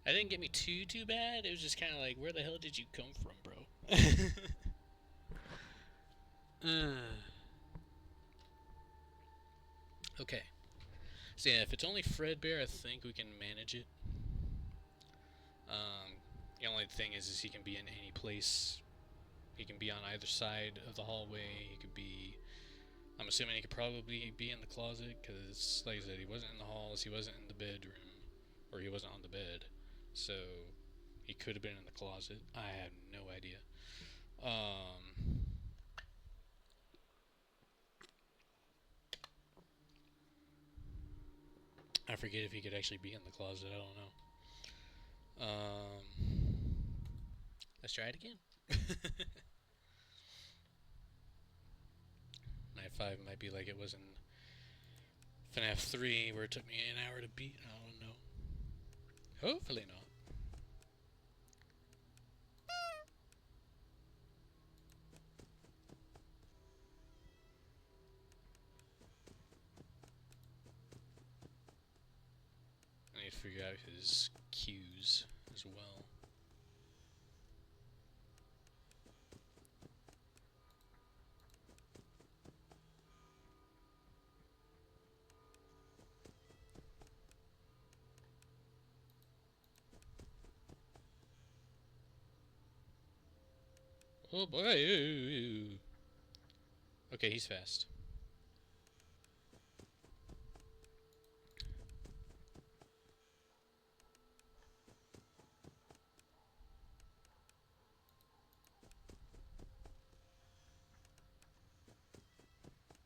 I didn't get me too bad. It was just kind of like, where the hell did you come from, bro? Okay. So yeah, if it's only Fredbear, I think we can manage it. The only thing is he can be in any place. He can be on either side of the hallway. He could be... I'm assuming he could probably be in the closet, because, like I said, he wasn't in the halls, he wasn't in the bedroom, or he wasn't on the bed. So, he could have been in the closet. I have no idea. I forget if he could actually be in the closet. I don't know. Let's try it again. Night 5 might be like it was in FNAF 3, where it took me an hour to beat. I don't know. Hopefully not. I need to figure out his cues as well. Oh boy! Okay, he's fast.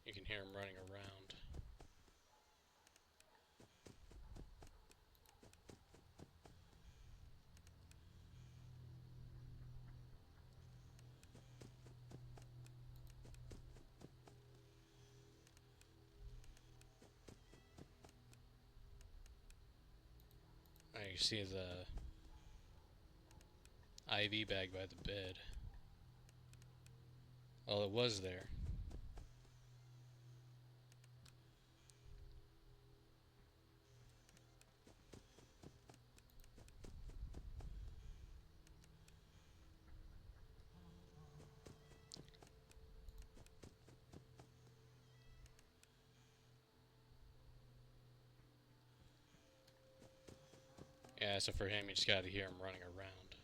You can hear him running around. You see the IV bag by the bed. Well, it was there. Yeah, so for him, you just gotta hear him running around.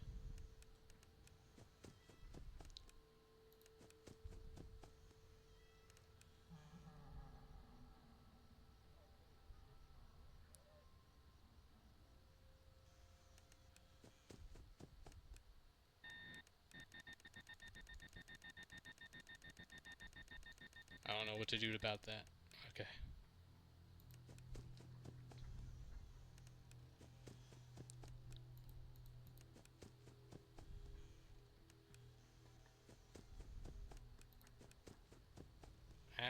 I don't know what to do about that. Okay.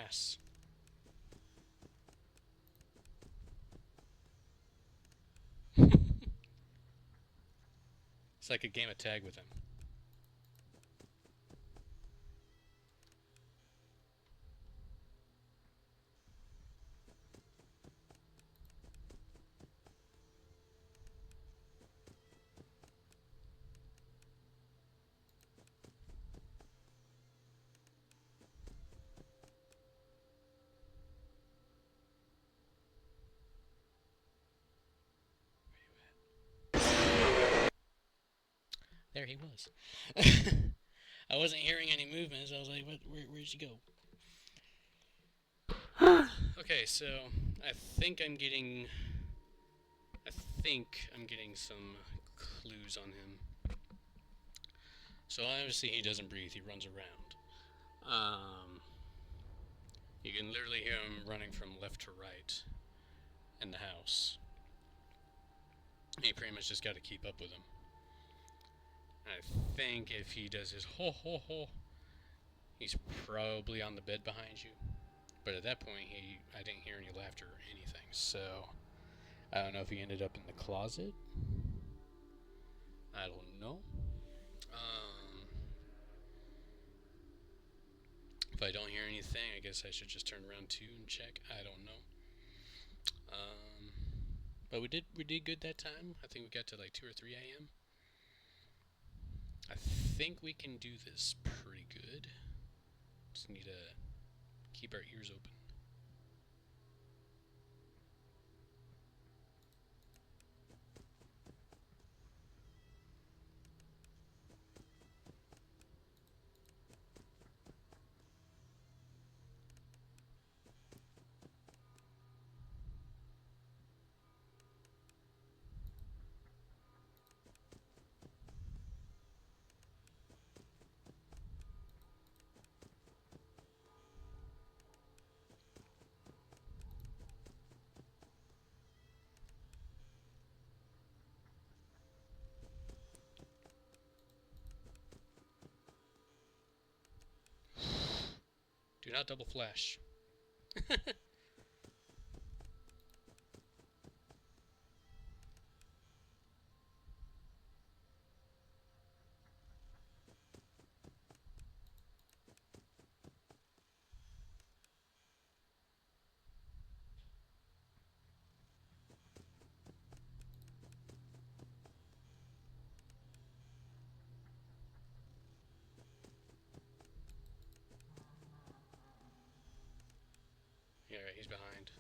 ass. It's like a game of tag with him. There he was. I wasn't hearing any movements. I was like, where'd she go? Okay, so I think I'm getting some clues on him. So obviously he doesn't breathe, he runs around. You can literally hear him running from left to right in the house. You pretty much just got to keep up with him. I think if he does his ho ho ho, he's probably on the bed behind you. But at that point, I didn't hear any laughter or anything, so I don't know if he ended up in the closet. I don't know. If I don't hear anything, I guess I should just turn around too and check. I don't know. But we did good that time. I think we got to like 2 or 3 a.m. I think we can do this pretty good. Just need to keep our ears open. Do not double flash. Yeah, right, he's behind.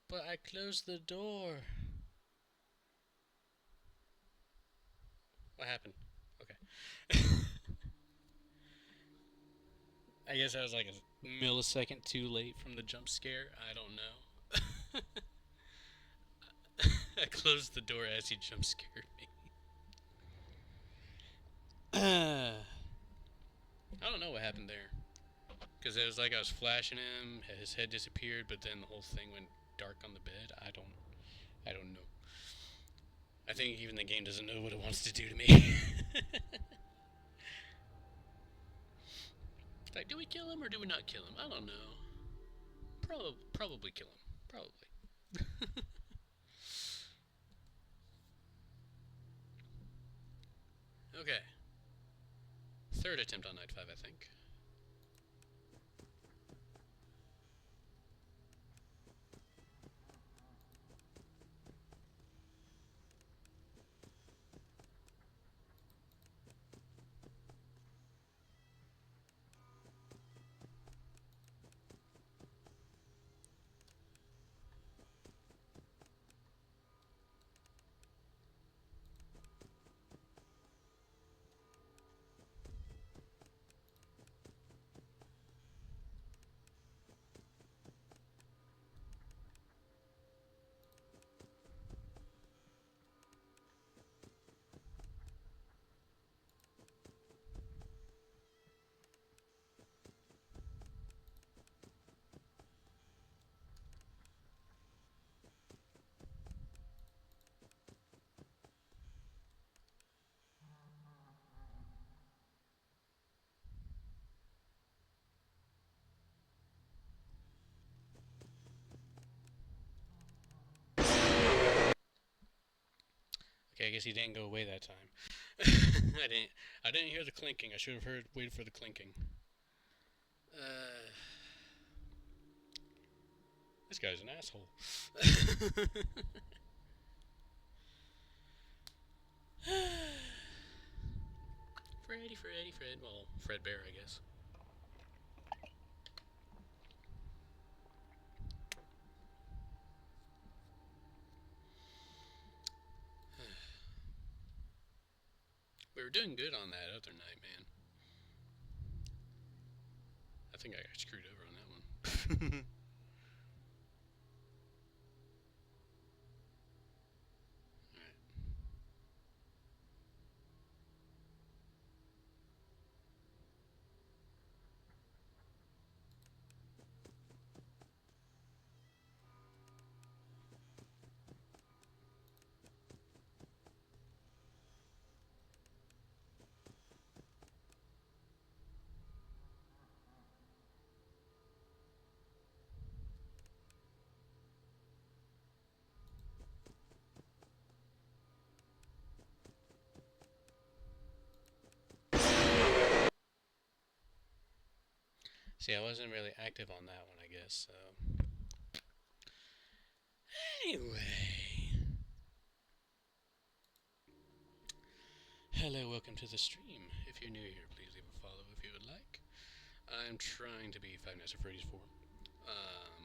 But I closed the door. What happened? Okay. I guess I was like a millisecond too late from the jump scare. I don't know. I closed the door as he jump scared me. I don't know what happened there. Because it was like I was flashing him, his head disappeared, but then the whole thing went dark on the bed. I don't know. I think even the game doesn't know what it wants to do to me. Like, do we kill him or do we not kill him? I don't know. Probably kill him. Probably. Okay. Third attempt on night 5, I think. Okay, I guess he didn't go away that time. I didn't hear the clinking. I should have waited for the clinking. This guy's an asshole. Fred. Well, Fredbear, I guess. We were doing good on that other night, man. I think I got screwed over on that one. See, I wasn't really active on that one, I guess, so... Anyway... Hello, welcome to the stream. If you're new here, please leave a follow if you would like. I'm trying to be Five Nights at Freddy's 4.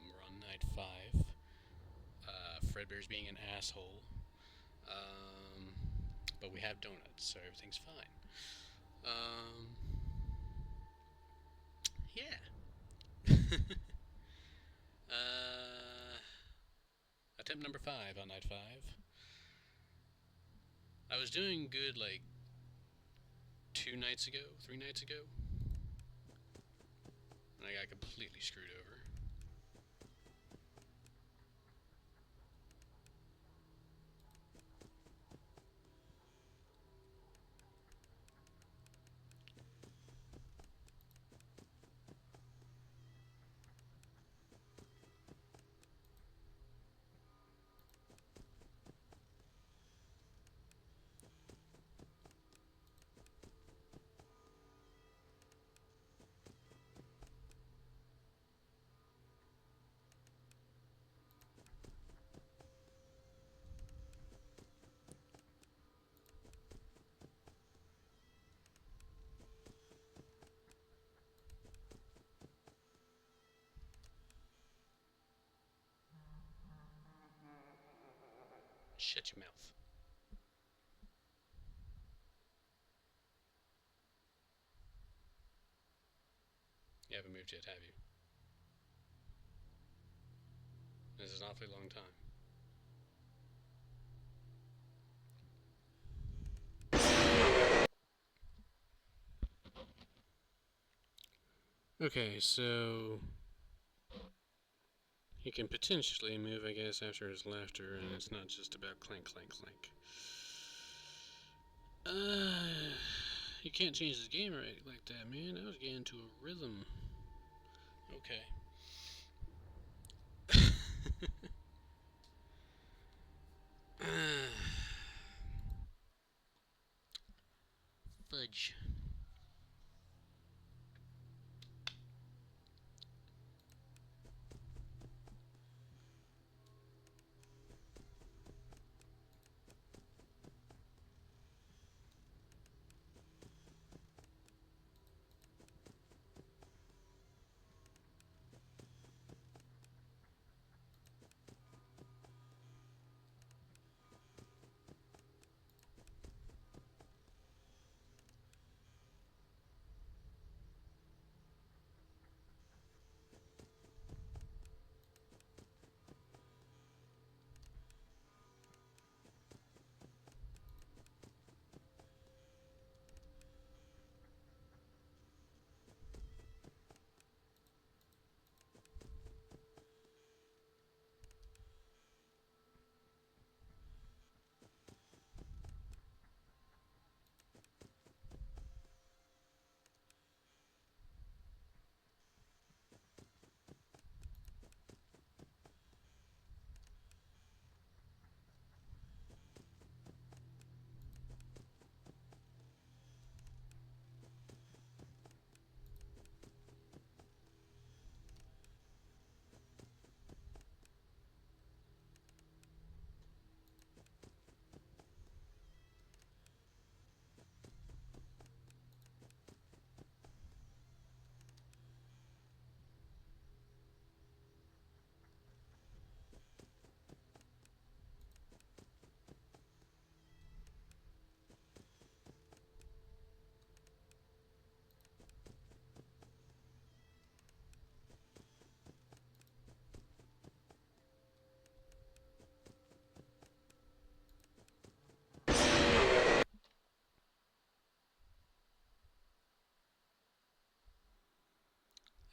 We're on night 5. Fredbear's being an asshole. But we have donuts, so everything's fine. Yeah. Attempt number 5 on night 5. I was doing good like 3 nights ago, and I got completely screwed over. Shut your mouth. You haven't moved yet, have you? This is an awfully long time. Okay, so... he can potentially move, I guess, after his laughter, and it's not just about clank, clank, clank. You can't change the game right like that, man. I was getting into a rhythm. Okay. Fudge.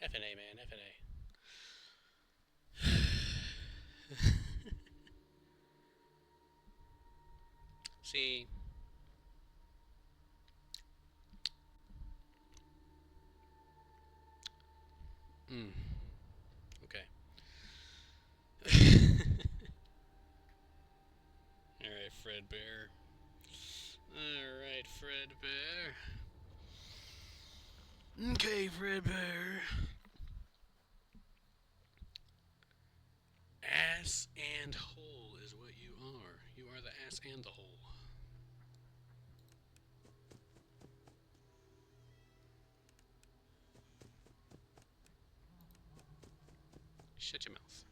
FNA, man, FNA. See. Okay. Alright, Fredbear. Alright, Fredbear. Okay, Fredbear. Ass and hole is what you are. You are the ass and the hole. Shut your mouth.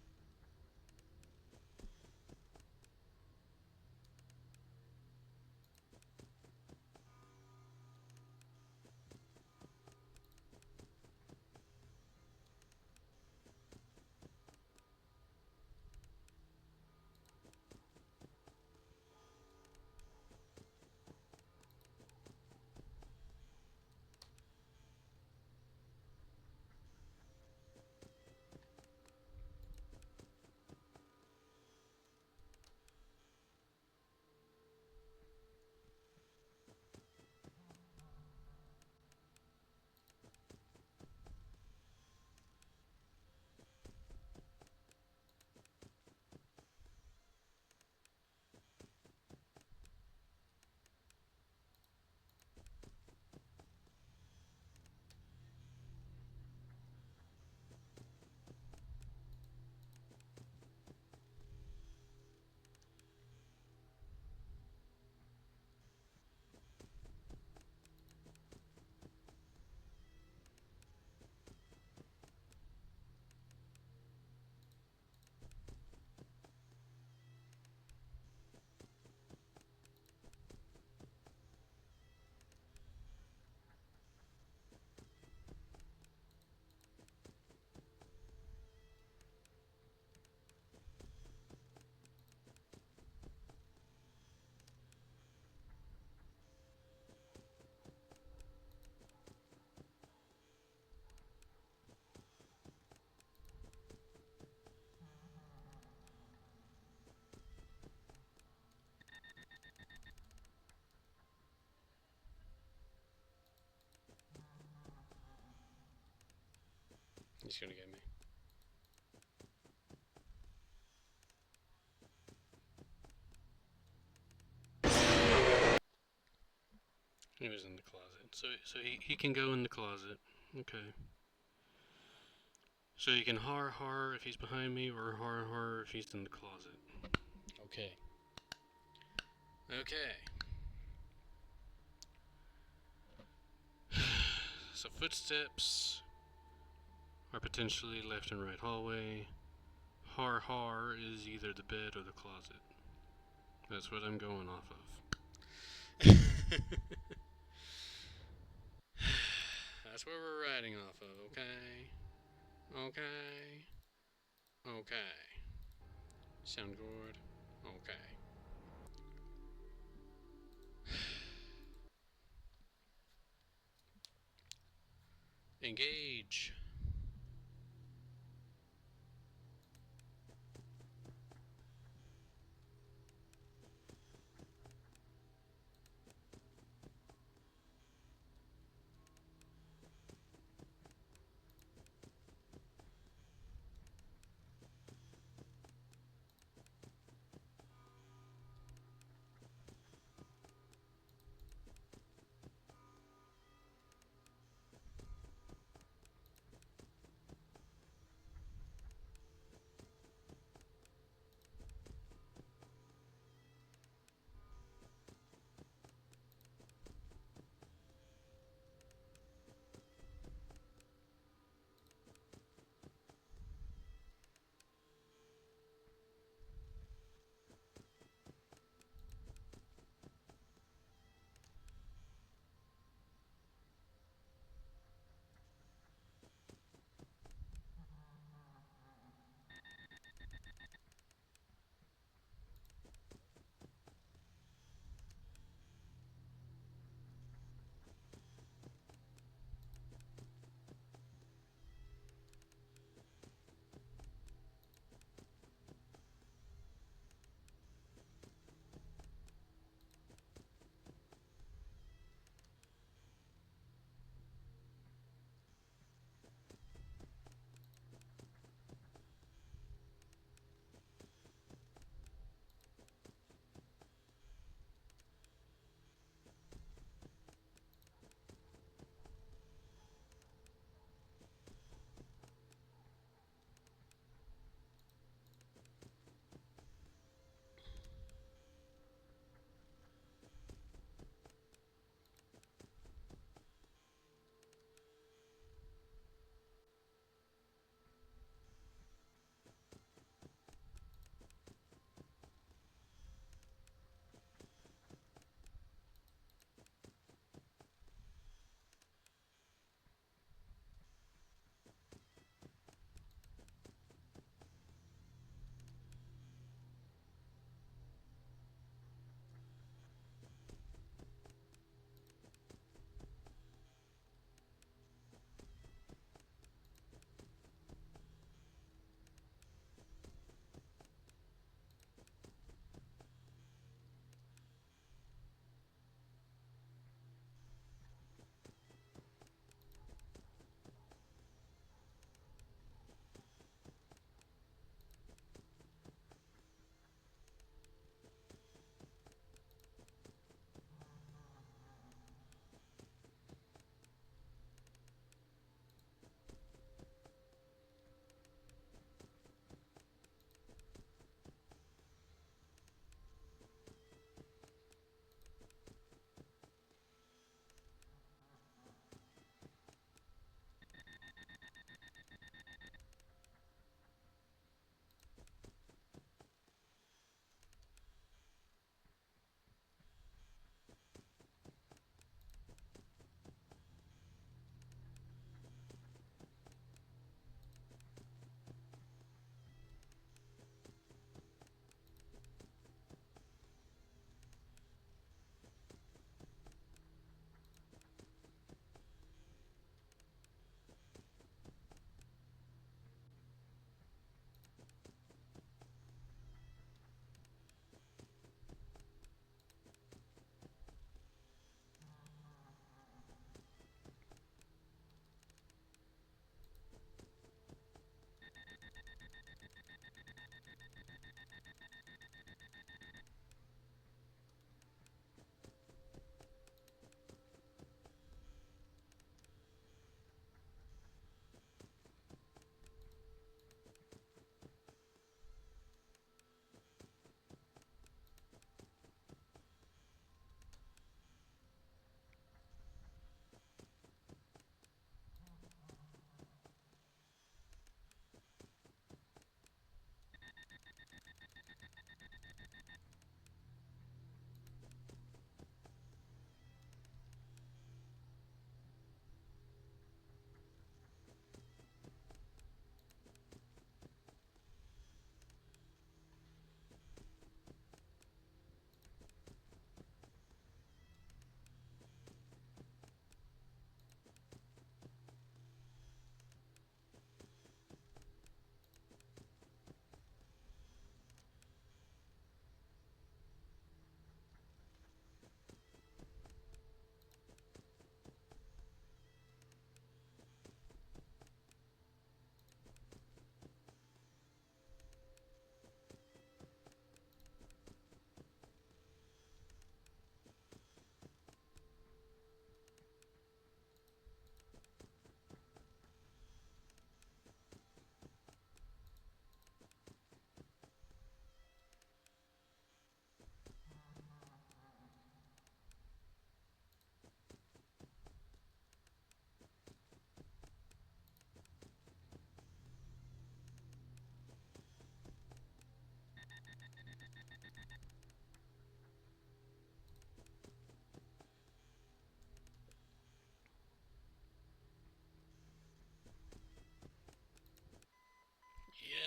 He's gonna get me. He was in the closet. So he can go in the closet. Okay. So you can har if he's behind me, or har if he's in the closet. Okay. Okay. So footsteps are potentially left and right hallway. Har is either the bed or the closet. That's what I'm going off of. That's where we're riding off of, okay? Okay. Okay. Sound good? Okay. Engage.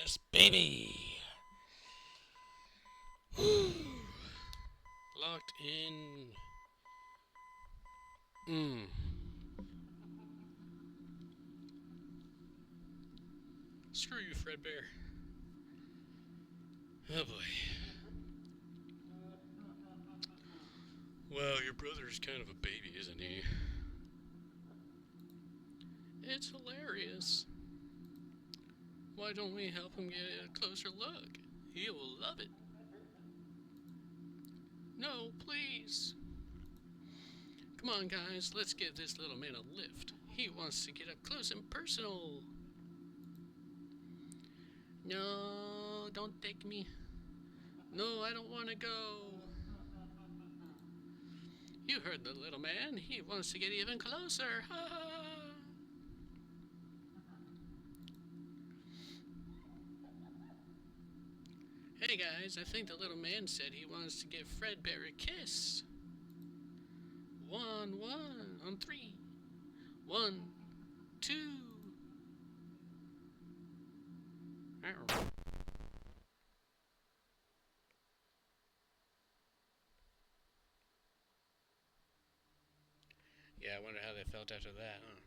Yes, baby! Locked in. Screw you, Fredbear. Oh boy. Well, your brother's kind of a baby, isn't he? It's hilarious. Why don't we help him get a closer look? He will love it. No, please. Come on, guys, let's give this little man a lift. He wants to get up close and personal. No, don't take me. No, I don't want to go. You heard the little man. He wants to get even closer. Ha ha. Hey guys, I think the little man said he wants to give Fredbear a kiss. 1, 1, on 3. 1, 2. Yeah, I wonder how they felt after that, huh?